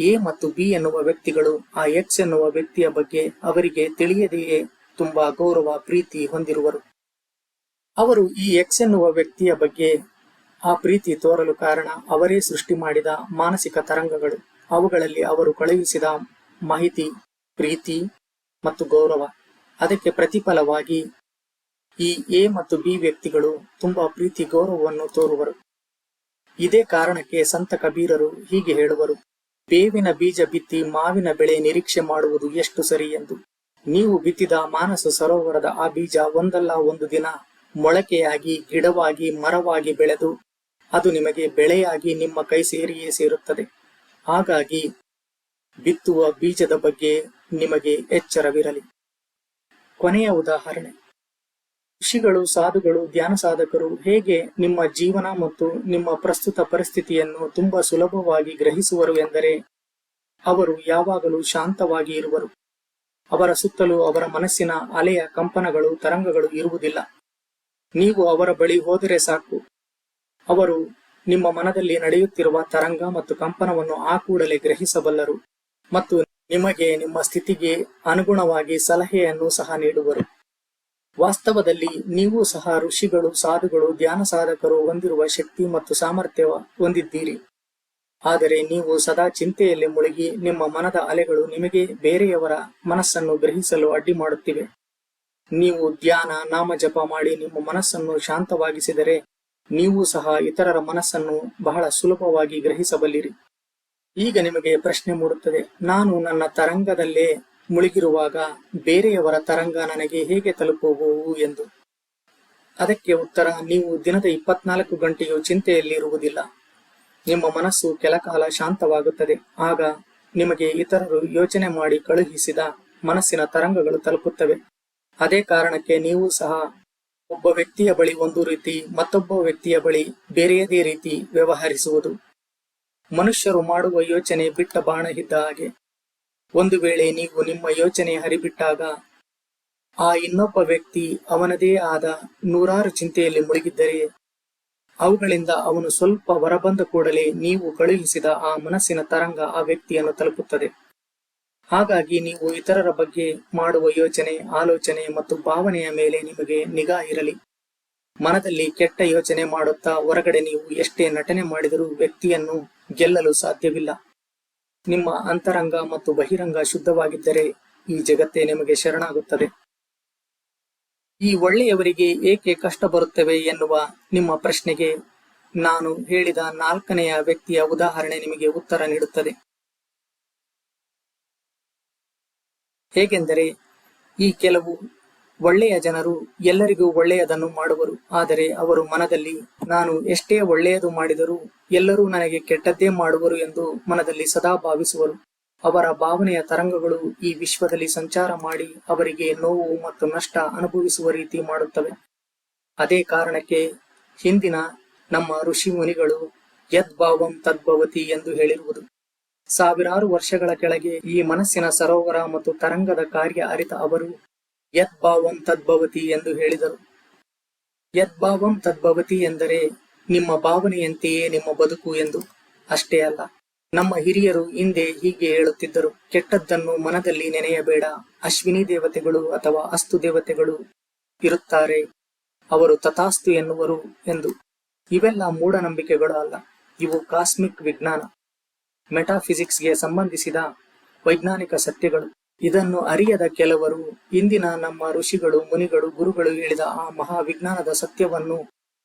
ಎ ಮತ್ತು ಬಿ ಎನ್ನುವ ವ್ಯಕ್ತಿಗಳು ಆ ಎಕ್ಸ್ ಎನ್ನುವ ವ್ಯಕ್ತಿಯ ಬಗ್ಗೆ ಅವರಿಗೆ ತಿಳಿಯದೆಯೇ ತುಂಬಾ ಗೌರವ ಪ್ರೀತಿ ಹೊಂದಿರುವರು. ಅವರು ಈ ಎಕ್ಸ್ ಎನ್ನುವ ವ್ಯಕ್ತಿಯ ಬಗ್ಗೆ ಆ ಪ್ರೀತಿ ತೋರಲು ಕಾರಣ ಅವರೇ ಸೃಷ್ಟಿ ಮಾಡಿದ ಮಾನಸಿಕ ತರಂಗಗಳು. ಅವುಗಳಲ್ಲಿ ಅವರು ಕಳುಹಿಸಿದ ಮಾಹಿತಿ, ಪ್ರೀತಿ ಮತ್ತು ಗೌರವ. ಅದಕ್ಕೆ ಪ್ರತಿಫಲವಾಗಿ ಈ ಎ ಮತ್ತು ಬಿ ವ್ಯಕ್ತಿಗಳು ತುಂಬಾ ಪ್ರೀತಿ ಗೌರವವನ್ನು ತೋರುವರು. ಇದೇ ಕಾರಣಕ್ಕೆ ಸಂತ ಕಬೀರರು ಹೀಗೆ ಹೇಳುವರು: ಬೇವಿನ ಬೀಜ ಬಿತ್ತಿ ಮಾವಿನ ಬೆಳೆ ನಿರೀಕ್ಷೆ ಮಾಡುವುದು ಎಷ್ಟು ಸರಿ ಎಂದು. ನೀವು ಬಿತ್ತಿದ ಮಾನಸ ಸರೋವರದ ಆ ಬೀಜ ಒಂದಲ್ಲ ಒಂದು ದಿನ ಮೊಳಕೆಯಾಗಿ ಗಿಡವಾಗಿ ಮರವಾಗಿ ಬೆಳೆದು ಅದು ನಿಮಗೆ ಬೆಳೆಯಾಗಿ ನಿಮ್ಮ ಕೈ ಸೇರಿಯೇ ಸೇರುತ್ತದೆ. ಹಾಗಾಗಿ ಬಿತ್ತುವ ಬೀಜದ ಬಗ್ಗೆ ನಿಮಗೆ ಎಚ್ಚರವಿರಲಿ. ಕೊನೆಯ ಉದಾಹರಣೆ: ಋಷಿಗಳು, ಸಾಧುಗಳು, ಧ್ಯಾನ ಸಾಧಕರು ಹೇಗೆ ನಿಮ್ಮ ಜೀವನ ಮತ್ತು ನಿಮ್ಮ ಪ್ರಸ್ತುತ ಪರಿಸ್ಥಿತಿಯನ್ನು ತುಂಬಾ ಸುಲಭವಾಗಿ ಗ್ರಹಿಸುವರು ಎಂದರೆ, ಅವರು ಯಾವಾಗಲೂ ಶಾಂತವಾಗಿ ಇರುವರು. ಅವರ ಸುತ್ತಲೂ ಅವರ ಮನಸ್ಸಿನ ಅಲೆಯ ಕಂಪನಗಳು, ತರಂಗಗಳು ಇರುವುದಿಲ್ಲ. ನೀವು ಅವರ ಬಳಿ ಹೋದರೆ ಸಾಕು, ಅವರು ನಿಮ್ಮ ಮನದಲ್ಲಿ ನಡೆಯುತ್ತಿರುವ ತರಂಗ ಮತ್ತು ಕಂಪನವನ್ನು ಆ ಕೂಡಲೇ ಗ್ರಹಿಸಬಲ್ಲರು ಮತ್ತು ನಿಮಗೆ ನಿಮ್ಮ ಸ್ಥಿತಿಗೆ ಅನುಗುಣವಾಗಿ ಸಲಹೆಯನ್ನು ಸಹ ನೀಡುವರು. ವಾಸ್ತವದಲ್ಲಿ ನೀವು ಸಹ ಋಷಿಗಳು, ಸಾಧುಗಳು, ಧ್ಯಾನ ಸಾಧಕರು ಹೊಂದಿರುವ ಶಕ್ತಿ ಮತ್ತು ಸಾಮರ್ಥ್ಯ ಹೊಂದಿದ್ದೀರಿ. ಆದರೆ ನೀವು ಸದಾ ಚಿಂತೆಯಲ್ಲಿ ಮುಳುಗಿ ನಿಮ್ಮ ಮನದ ಅಲೆಗಳು ನಿಮಗೆ ಬೇರೆಯವರ ಮನಸ್ಸನ್ನು ಗ್ರಹಿಸಲು ಅಡ್ಡಿ ಮಾಡುತ್ತಿವೆ. ನೀವು ಧ್ಯಾನ, ನಾಮ ಜಪ ಮಾಡಿ ನಿಮ್ಮ ಮನಸ್ಸನ್ನು ಶಾಂತವಾಗಿಸಿದರೆ ನೀವು ಸಹ ಇತರರ ಮನಸ್ಸನ್ನು ಬಹಳ ಸುಲಭವಾಗಿ ಗ್ರಹಿಸಬಲ್ಲಿರಿ. ಈಗ ನಿಮಗೆ ಪ್ರಶ್ನೆ ಮೂಡುತ್ತದೆ, ನಾನು ನನ್ನ ತರಂಗದಲ್ಲೇ ಮುಳುಗಿರುವಾಗ ಬೇರೆಯವರ ತರಂಗ ನನಗೆ ಹೇಗೆ ತಲುಪುವವು ಎಂದು. ಅದಕ್ಕೆ ಉತ್ತರ, ನೀವು ದಿನದ 24 ಗಂಟೆಯೂ ಚಿಂತೆಯಲ್ಲಿ ಇರುವುದಿಲ್ಲ. ನಿಮ್ಮ ಮನಸ್ಸು ಕೆಲಕಾಲ ಶಾಂತವಾಗುತ್ತದೆ. ಆಗ ನಿಮಗೆ ಇತರರು ಯೋಚನೆ ಮಾಡಿ ಕಳುಹಿಸಿದ ಮನಸ್ಸಿನ ತರಂಗಗಳು ತಲುಪುತ್ತವೆ. ಅದೇ ಕಾರಣಕ್ಕೆ ನೀವು ಸಹ ಒಬ್ಬ ವ್ಯಕ್ತಿಯ ಬಳಿ ಒಂದು ರೀತಿ, ಮತ್ತೊಬ್ಬ ವ್ಯಕ್ತಿಯ ಬಳಿ ಬೇರೆಯದೇ ರೀತಿ ವ್ಯವಹರಿಸುವುದು. ಮನುಷ್ಯರು ಮಾಡುವ ಯೋಚನೆ ಬಿಟ್ಟ ಬಾಣ ಇದ್ದ ಹಾಗೆ. ಒಂದು ವೇಳೆ ನೀವು ನಿಮ್ಮ ಯೋಚನೆ ಹರಿಬಿಟ್ಟಾಗ ಆ ಇನ್ನೊಬ್ಬ ವ್ಯಕ್ತಿ ಅವನದೇ ಆದ ನೂರಾರು ಚಿಂತೆಯಲ್ಲಿ ಮುಳುಗಿದ್ದರೆ ಅವುಗಳಿಂದ ಅವನು ಸ್ವಲ್ಪ ಹೊರಬಂದ ಕೂಡಲೇ ನೀವು ಕಳುಹಿಸಿದ ಆ ಮನಸ್ಸಿನ ತರಂಗ ಆ ವ್ಯಕ್ತಿಯನ್ನು ತಲುಪುತ್ತದೆ. ಹಾಗಾಗಿ ನೀವು ಇತರರ ಬಗ್ಗೆ ಮಾಡುವ ಯೋಚನೆ, ಆಲೋಚನೆ ಮತ್ತು ಭಾವನೆಯ ಮೇಲೆ ನಿಮಗೆ ನಿಗಾ ಇರಲಿ. ಮನದಲ್ಲಿ ಕೆಟ್ಟ ಯೋಚನೆ ಮಾಡುತ್ತಾ ಹೊರಗಡೆ ನೀವು ಎಷ್ಟೇ ನಟನೆ ಮಾಡಿದರೂ ವ್ಯಕ್ತಿಯನ್ನು ಗೆಲ್ಲಲು ಸಾಧ್ಯವಿಲ್ಲ. ನಿಮ್ಮ ಅಂತರಂಗ ಮತ್ತು ಬಹಿರಂಗ ಶುದ್ಧವಾಗಿದ್ದರೆ ಈ ಜಗತ್ತೇ ನಿಮಗೆ ಶರಣಾಗುತ್ತದೆ. ಈ ಒಳ್ಳೆಯವರಿಗೆ ಏಕೆ ಕಷ್ಟ ಬರುತ್ತವೆ ಎನ್ನುವ ನಿಮ್ಮ ಪ್ರಶ್ನೆಗೆ ನಾನು ಹೇಳಿದ 4ನೆಯ ವ್ಯಕ್ತಿಯ ಉದಾಹರಣೆ ನಿಮಗೆ ಉತ್ತರ ನೀಡುತ್ತದೆ. ಹೇಗೆಂದರೆ, ಈ ಕೆಲವು ಒಳ್ಳೆಯ ಜನರು ಎಲ್ಲರಿಗೂ ಒಳ್ಳೆಯದನ್ನು ಮಾಡುವರು. ಆದರೆ ಅವರು ಮನದಲ್ಲಿ ನಾನು ಎಷ್ಟೇ ಒಳ್ಳೆಯದು ಮಾಡಿದರೂ ಎಲ್ಲರೂ ನನಗೆ ಕೆಟ್ಟದ್ದೇ ಮಾಡುವರು ಎಂದು ಮನದಲ್ಲಿ ಸದಾ ಭಾವಿಸುವರು. ಅವರ ಭಾವನೆಯ ತರಂಗಗಳು ಈ ವಿಶ್ವದಲ್ಲಿ ಸಂಚಾರ ಮಾಡಿ ಅವರಿಗೆ ನೋವು ಮತ್ತು ನಷ್ಟ ಅನುಭವಿಸುವ ರೀತಿ ಮಾಡುತ್ತವೆ. ಅದೇ ಕಾರಣಕ್ಕೆ ಹಿಂದಿನ ನಮ್ಮ ಋಷಿ ಮುನಿಗಳು ಯದ್ಭಾವಂ ತದ್ಭವತಿ ಎಂದು ಹೇಳಿರುವುದು. ಸಾವಿರಾರು ವರ್ಷಗಳ ಕೆಳಗೆ ಈ ಮನಸ್ಸಿನ ಸರೋವರ ಮತ್ತು ತರಂಗದ ಕಾರ್ಯ ಅರಿತ ಅವರು ಯದ್ಭಾವಂ ತದ್ಭವತಿ ಎಂದು ಹೇಳಿದರು. ಯದ್ಭಾವಂ ತದ್ಭವತಿ ಎಂದರೆ ನಿಮ್ಮ ಭಾವನೆಯಂತೆಯೇ ನಿಮ್ಮ ಬದುಕು ಎಂದು. ಅಷ್ಟೇ ಅಲ್ಲ, ನಮ್ಮ ಹಿರಿಯರು ಹಿಂದೆ ಹೀಗೆ ಹೇಳುತ್ತಿದ್ದರು, ಕೆಟ್ಟದ್ದನ್ನು ಮನದಲ್ಲಿ ನೆನೆಯಬೇಡ. ಅಶ್ವಿನಿ ದೇವತೆಗಳು ಅಥವಾ ಅಸ್ತು ದೇವತೆಗಳು ಇರುತ್ತಾರೆ, ಅವರು ತಥಾಸ್ತು ಎನ್ನುವರು ಎಂದು. ಇವೆಲ್ಲ ಮೂಢನಂಬಿಕೆಗಳು ಅಲ್ಲ, ಇವು ಕಾಸ್ಮಿಕ್ ವಿಜ್ಞಾನ, ಮೆಟಾಫಿಸಿಕ್ಸ್ಗೆ ಸಂಬಂಧಿಸಿದ ವೈಜ್ಞಾನಿಕ ಸತ್ಯಗಳು. ಇದನ್ನು ಅರಿಯದ ಕೆಲವರು ಇಂದಿನ ನಮ್ಮ ಋಷಿಗಳು, ಮುನಿಗಳು, ಗುರುಗಳು ಹೇಳಿದ ಆ ಮಹಾವಿಜ್ಞಾನದ ಸತ್ಯವನ್ನು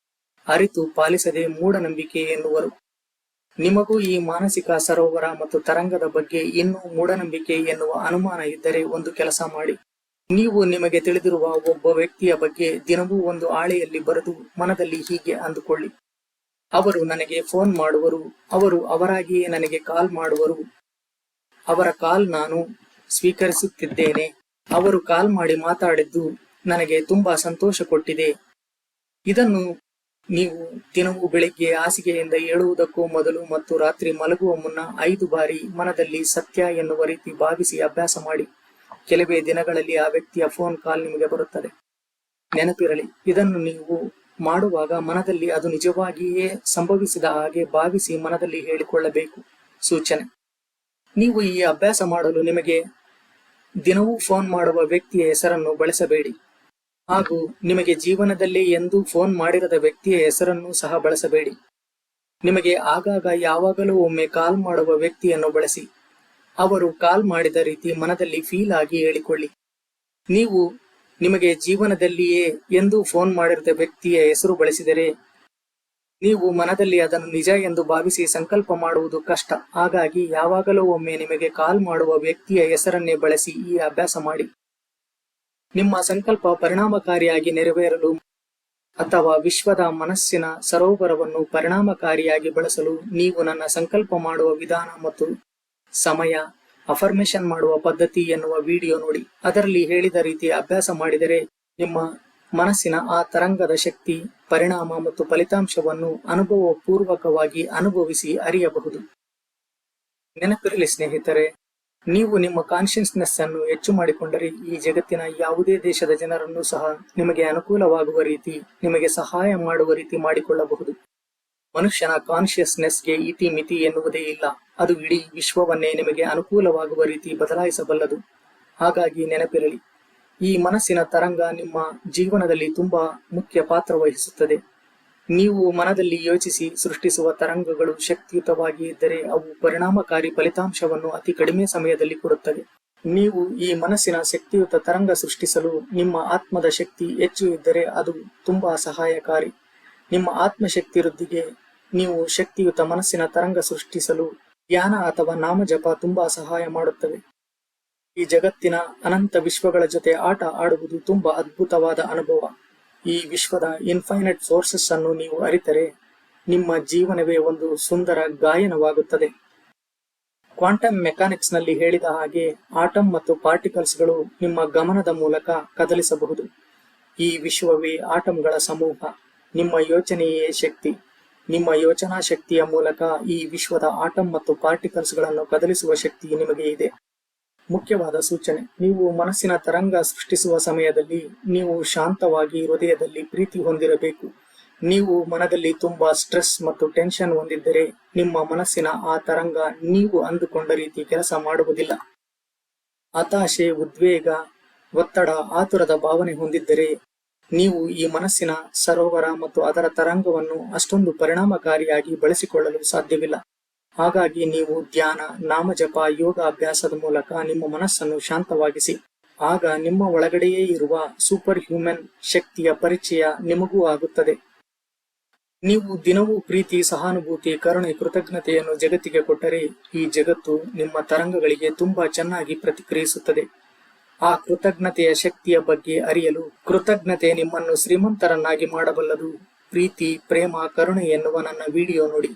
ಅರಿತು ಪಾಲಿಸದೆ ಮೂಢನಂಬಿಕೆ ಎನ್ನುವರು. ನಿಮಗೂ ಈ ಮಾನಸಿಕ ಸರೋವರ ಮತ್ತು ತರಂಗದ ಬಗ್ಗೆ ಇನ್ನೂ ಮೂಢನಂಬಿಕೆ ಎನ್ನುವ ಅನುಮಾನ ಇದ್ದರೆ ಒಂದು ಕೆಲಸ ಮಾಡಿ. ನೀವು ನಿಮಗೆ ತಿಳಿದಿರುವ ಒಬ್ಬ ವ್ಯಕ್ತಿಯ ಬಗ್ಗೆ ದಿನವೂ ಒಂದು ಹಾಳೆಯಲ್ಲಿ ಬರೆದು ಮನದಲ್ಲಿ ಹೀಗೆ ಅಂದುಕೊಳ್ಳಿ, ಅವರು ನನಗೆ ಫೋನ್ ಮಾಡುವರು, ಅವರು ಅವರಾಗಿಯೇ ನನಗೆ ಕಾಲ್ ಮಾಡುವರು, ಅವರ ಕಾಲ್ ನಾನು ಸ್ವೀಕರಿಸುತ್ತಿದ್ದೇನೆ, ಅವರು ಕಾಲ್ ಮಾಡಿ ಮಾತಾಡಿದ್ದು ನನಗೆ ತುಂಬಾ ಸಂತೋಷ ಕೊಟ್ಟಿದೆ. ಇದನ್ನು ನೀವು ದಿನವೂ ಬೆಳಿಗ್ಗೆ ಹಾಸಿಗೆಯಿಂದ ಏಳುವುದಕ್ಕೂ ಮೊದಲು ಮತ್ತು ರಾತ್ರಿ ಮಲಗುವ ಮುನ್ನ 5 ಬಾರಿ ಮನದಲ್ಲಿ ಸತ್ಯ ಎನ್ನುವ ರೀತಿ ಭಾವಿಸಿ ಅಭ್ಯಾಸ ಮಾಡಿ. ಕೆಲವೇ ದಿನಗಳಲ್ಲಿ ಆ ವ್ಯಕ್ತಿಯ ಫೋನ್ ಕಾಲ್ ನಿಮಗೆ ಬರುತ್ತದೆ. ನೆನಪಿರಲಿ, ಇದನ್ನು ನೀವು ಮಾಡುವಾಗ ಮನದಲ್ಲಿ ಅದು ನಿಜವಾಗಿಯೇ ಸಂಭವಿಸಿದ ಹಾಗೆ ಭಾವಿಸಿ ಮನದಲ್ಲಿ ಹೇಳಿಕೊಳ್ಳಬೇಕು. ಸೂಚನೆ: ನೀವು ಈ ಅಭ್ಯಾಸ ಮಾಡಲು ನಿಮಗೆ ದಿನವೂ ಫೋನ್ ಮಾಡುವ ವ್ಯಕ್ತಿಯ ಹೆಸರನ್ನು ಬಳಸಬೇಡಿ, ಹಾಗೂ ನಿಮಗೆ ಜೀವನದಲ್ಲಿ ಎಂದೂ ಫೋನ್ ಮಾಡಿರದ ವ್ಯಕ್ತಿಯ ಹೆಸರನ್ನು ಸಹ ಬಳಸಬೇಡಿ. ನಿಮಗೆ ಆಗಾಗ ಯಾವಾಗಲೂ ಒಮ್ಮೆ ಕಾಲ್ ಮಾಡುವ ವ್ಯಕ್ತಿಯನ್ನು ಬಳಸಿ. ಅವರು ಕಾಲ್ ಮಾಡಿದ ರೀತಿ ಮನದಲ್ಲಿ ಫೀಲ್ ಆಗಿ ಹೇಳಿಕೊಳ್ಳಿ. ನೀವು ನಿಮಗೆ ಜೀವನದಲ್ಲಿಯೇ ಎಂದೂ ಫೋನ್ ಮಾಡಿರದ ವ್ಯಕ್ತಿಯ ಹೆಸರು ಬಳಸಿದರೆ ನೀವು ಮನದಲ್ಲಿ ಅದನ್ನು ನಿಜ ಎಂದು ಭಾವಿಸಿ ಸಂಕಲ್ಪ ಮಾಡುವುದು ಕಷ್ಟ. ಹಾಗಾಗಿ ಯಾವಾಗಲೂ ಒಮ್ಮೆ ನಿಮಗೆ ಕಾಲ್ ಮಾಡುವ ವ್ಯಕ್ತಿಯ ಹೆಸರನ್ನೇ ಬಳಸಿ ಈ ಅಭ್ಯಾಸ ಮಾಡಿ. ನಿಮ್ಮ ಸಂಕಲ್ಪ ಪರಿಣಾಮಕಾರಿಯಾಗಿ ನೆರವೇರಲು ಅಥವಾ ವಿಶ್ವದ ಮನಸ್ಸಿನ ಸರೋವರವನ್ನು ಪರಿಣಾಮಕಾರಿಯಾಗಿ ಬಳಸಲು ನೀವು ನನ್ನ ಸಂಕಲ್ಪ ಮಾಡುವ ವಿಧಾನ ಮತ್ತು ಸಮಯ, ಅಫರ್ಮೇಷನ್ ಮಾಡುವ ಪದ್ಧತಿ ಎನ್ನುವ ವಿಡಿಯೋ ನೋಡಿ. ಅದರಲ್ಲಿ ಹೇಳಿದ ರೀತಿಯ ಅಭ್ಯಾಸ ಮಾಡಿದರೆ ನಿಮ್ಮ ಮನಸ್ಸಿನ ಆ ತರಂಗದ ಶಕ್ತಿ, ಪರಿಣಾಮ ಮತ್ತು ಫಲಿತಾಂಶವನ್ನು ಅನುಭವ ಪೂರ್ವಕವಾಗಿ ಅನುಭವಿಸಿ ಅರಿಯಬಹುದು. ನೆನಪಿರಲಿ ಸ್ನೇಹಿತರೆ, ನೀವು ನಿಮ್ಮ ಕಾನ್ಶಿಯಸ್ನೆಸ್ ಅನ್ನು ಹೆಚ್ಚು ಮಾಡಿಕೊಂಡರೆ ಈ ಜಗತ್ತಿನ ಯಾವುದೇ ದೇಶದ ಜನರನ್ನು ಸಹ ನಿಮಗೆ ಅನುಕೂಲವಾಗುವ ರೀತಿ, ನಿಮಗೆ ಸಹಾಯ ಮಾಡುವ ರೀತಿ ಮಾಡಿಕೊಳ್ಳಬಹುದು. ಮನುಷ್ಯನ ಕಾನ್ಶಿಯಸ್ನೆಸ್ಗೆ ಇತಿಮಿತಿ ಎನ್ನುವುದೇ ಇಲ್ಲ. ಅದು ಇಡೀ ವಿಶ್ವವನ್ನೇ ನಿಮಗೆ ಅನುಕೂಲವಾಗುವ ರೀತಿ ಬದಲಾಯಿಸಬಲ್ಲದು. ಹಾಗಾಗಿ ನೆನಪಿರಲಿ, ಈ ಮನಸ್ಸಿನ ತರಂಗ ನಿಮ್ಮ ಜೀವನದಲ್ಲಿ ತುಂಬಾ ಮುಖ್ಯ ಪಾತ್ರ ವಹಿಸುತ್ತದೆ. ನೀವು ಮನದಲ್ಲಿ ಯೋಚಿಸಿ ಸೃಷ್ಟಿಸುವ ತರಂಗಗಳು ಶಕ್ತಿಯುತವಾಗಿ ಇದ್ದರೆ ಅವು ಪರಿಣಾಮಕಾರಿ ಫಲಿತಾಂಶವನ್ನು ಅತಿ ಕಡಿಮೆ ಸಮಯದಲ್ಲಿ ಕೊಡುತ್ತವೆ. ನೀವು ಈ ಮನಸ್ಸಿನ ಶಕ್ತಿಯುತ ತರಂಗ ಸೃಷ್ಟಿಸಲು ನಿಮ್ಮ ಆತ್ಮದ ಶಕ್ತಿ ಹೆಚ್ಚು ಇದ್ದರೆ ಅದು ತುಂಬಾ ಸಹಾಯಕಾರಿ. ನಿಮ್ಮ ಆತ್ಮಶಕ್ತಿ ವೃದ್ಧಿಗೆ ನೀವು ಶಕ್ತಿಯುತ ಮನಸ್ಸಿನ ತರಂಗ ಸೃಷ್ಟಿಸಲು ಧ್ಯಾನ ಅಥವಾ ನಾಮಜಪ ತುಂಬಾ ಸಹಾಯ ಮಾಡುತ್ತವೆ. ಈ ಜಗತ್ತಿನ ಅನಂತ ವಿಶ್ವಗಳ ಜೊತೆ ಆಟ ಆಡುವುದು ತುಂಬಾ ಅದ್ಭುತವಾದ ಅನುಭವ. ಈ ವಿಶ್ವದ ಇನ್ಫೈನೈಟ್ ಸೋರ್ಸಸ್ ಅನ್ನು ನೀವು ಅರಿತರೆ ನಿಮ್ಮ ಜೀವನವೇ ಒಂದು ಸುಂದರ ಗಾಯನವಾಗುತ್ತದೆ. ಕ್ವಾಂಟಮ್ ಮೆಕ್ಯಾನಿಕ್ಸ್ ನಲ್ಲಿ ಹೇಳಿದ ಹಾಗೆ ಆಟಮ್ ಮತ್ತು ಪಾರ್ಟಿಕಲ್ಸ್ ಗಳು ನಿಮ್ಮ ಗಮನದ ಮೂಲಕ ಕದಲಿಸಬಹುದು. ಈ ವಿಶ್ವವೇ ಆಟಮ್ಗಳ ಸಮೂಹ. ನಿಮ್ಮ ಯೋಚನೆಯೇ ಶಕ್ತಿ. ನಿಮ್ಮ ಯೋಚನಾ ಶಕ್ತಿಯ ಮೂಲಕ ಈ ವಿಶ್ವದ ಆಟಮ್ ಮತ್ತು ಪಾರ್ಟಿಕಲ್ಸ್ ಗಳನ್ನು ಕದಲಿಸುವ ಶಕ್ತಿ ನಿಮಗೆ ಇದೆ. ಮುಖ್ಯವಾದ ಸೂಚನೆ: ನೀವು ಮನಸ್ಸಿನ ತರಂಗ ಸೃಷ್ಟಿಸುವ ಸಮಯದಲ್ಲಿ ನೀವು ಶಾಂತವಾಗಿ ಹೃದಯದಲ್ಲಿ ಪ್ರೀತಿ ಹೊಂದಿರಬೇಕು. ನೀವು ಮನದಲ್ಲಿ ತುಂಬಾ ಸ್ಟ್ರೆಸ್ ಮತ್ತು ಟೆನ್ಷನ್ ಹೊಂದಿದ್ದರೆ ನಿಮ್ಮ ಮನಸ್ಸಿನ ಆ ತರಂಗ ನೀವು ಅಂದುಕೊಂಡ ರೀತಿ ಕೆಲಸ ಮಾಡುವುದಿಲ್ಲ. ಹತಾಶೆ, ಉದ್ವೇಗ, ಒತ್ತಡ, ಆತುರದ ಭಾವನೆ ಹೊಂದಿದ್ದರೆ ನೀವು ಈ ಮನಸ್ಸಿನ ಸರೋವರ ಮತ್ತು ಅದರ ತರಂಗವನ್ನು ಅಷ್ಟೊಂದು ಪರಿಣಾಮಕಾರಿಯಾಗಿ ಬಳಸಿಕೊಳ್ಳಲು ಸಾಧ್ಯವಿಲ್ಲ. ಹಾಗಾಗಿ ನೀವು ಧ್ಯಾನ, ನಾಮಜಪ, ಯೋಗ ಅಭ್ಯಾಸದ ಮೂಲಕ ನಿಮ್ಮ ಮನಸ್ಸನ್ನು ಶಾಂತವಾಗಿಸಿ. ಆಗ ನಿಮ್ಮ ಒಳಗಡೆಯೇ ಇರುವ ಸೂಪರ್ ಹ್ಯೂಮನ್ ಶಕ್ತಿಯ ಪರಿಚಯ ನಿಮಗೂ ಆಗುತ್ತದೆ. ನೀವು ದಿನವೂ ಪ್ರೀತಿ, ಸಹಾನುಭೂತಿ, ಕರುಣೆ, ಕೃತಜ್ಞತೆಯನ್ನು ಜಗತ್ತಿಗೆ ಕೊಟ್ಟರೆ ಈ ಜಗತ್ತು ನಿಮ್ಮ ತರಂಗಗಳಿಗೆ ತುಂಬಾ ಚೆನ್ನಾಗಿ ಪ್ರತಿಕ್ರಿಯಿಸುತ್ತದೆ. ಆ ಕೃತಜ್ಞತೆಯ ಶಕ್ತಿಯ ಬಗ್ಗೆ ಅರಿಯಲು ಕೃತಜ್ಞತೆ ನಿಮ್ಮನ್ನು ಶ್ರೀಮಂತರನ್ನಾಗಿ ಮಾಡಬಲ್ಲದು. ಪ್ರೀತಿ, ಪ್ರೇಮ, ಕರುಣೆ ಎನ್ನುವ ನನ್ನ ವಿಡಿಯೋ ನೋಡಿ.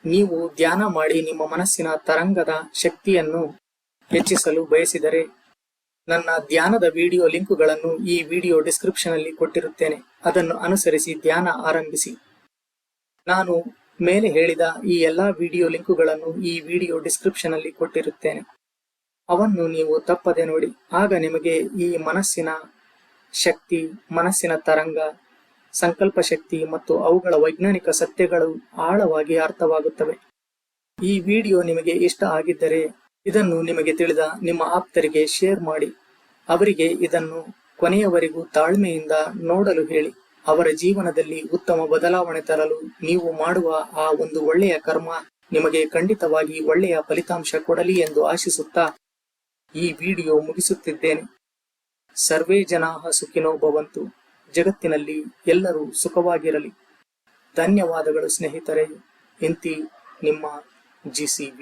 ನೀವು ಧ್ಯಾನ ಮಾಡಿ ನಿಮ್ಮ ಮನಸ್ಸಿನ ತರಂಗದ ಶಕ್ತಿಯನ್ನು ಹೆಚ್ಚಿಸಲು ಬಯಸಿದರೆ ನನ್ನ ಧ್ಯಾನದ ವಿಡಿಯೋ ಲಿಂಕುಗಳನ್ನು ಈ ವಿಡಿಯೋ ಡಿಸ್ಕ್ರಿಪ್ಷನ್ ಅಲ್ಲಿ ಕೊಟ್ಟಿರುತ್ತೇನೆ. ಅದನ್ನು ಅನುಸರಿಸಿ ಧ್ಯಾನ ಆರಂಭಿಸಿ. ನಾನು ಮೇಲೆ ಹೇಳಿದ ಈ ಎಲ್ಲಾ ವಿಡಿಯೋ ಲಿಂಕುಗಳನ್ನು ಈ ವಿಡಿಯೋ ಡಿಸ್ಕ್ರಿಪ್ಷನ್ ಅಲ್ಲಿ ಕೊಟ್ಟಿರುತ್ತೇನೆ. ಅವನ್ನು ನೀವು ತಪ್ಪದೆ ನೋಡಿ. ಆಗ ನಿಮಗೆ ಈ ಮನಸ್ಸಿನ ಶಕ್ತಿ, ಮನಸ್ಸಿನ ತರಂಗ, ಸಂಕಲ್ಪ ಶಕ್ತಿ ಮತ್ತು ಅವುಗಳ ವೈಜ್ಞಾನಿಕ ಸತ್ಯಗಳು ಆಳವಾಗಿ ಅರ್ಥವಾಗುತ್ತವೆ. ಈ ವಿಡಿಯೋ ನಿಮಗೆ ಇಷ್ಟ ಆಗಿದ್ದರೆ ಇದನ್ನು ನಿಮಗೆ ತಿಳಿದ ನಿಮ್ಮ ಆಪ್ತರಿಗೆ ಶೇರ್ ಮಾಡಿ. ಅವರಿಗೆ ಇದನ್ನು ಕೊನೆಯವರೆಗೂ ತಾಳ್ಮೆಯಿಂದ ನೋಡಲು ಹೇಳಿ. ಅವರ ಜೀವನದಲ್ಲಿ ಉತ್ತಮ ಬದಲಾವಣೆ ತರಲು ನೀವು ಮಾಡುವ ಆ ಒಂದು ಒಳ್ಳೆಯ ಕರ್ಮ ನಿಮಗೆ ಖಂಡಿತವಾಗಿ ಒಳ್ಳೆಯ ಫಲಿತಾಂಶ ಕೊಡಲಿ ಎಂದು ಆಶಿಸುತ್ತಾ ಈ ವಿಡಿಯೋ ಮುಗಿಸುತ್ತಿದ್ದೇನೆ. ಸರ್ವೇ ಜನಾಃ ಸುಖಿನೋ ಭವಂತು. ಜಗತ್ತಿನಲ್ಲಿ ಎಲ್ಲರೂ ಸುಖವಾಗಿರಲಿ. ಧನ್ಯವಾದಗಳು ಸ್ನೇಹಿತರೆ. ಇಂತಿ ನಿಮ್ಮ GCB.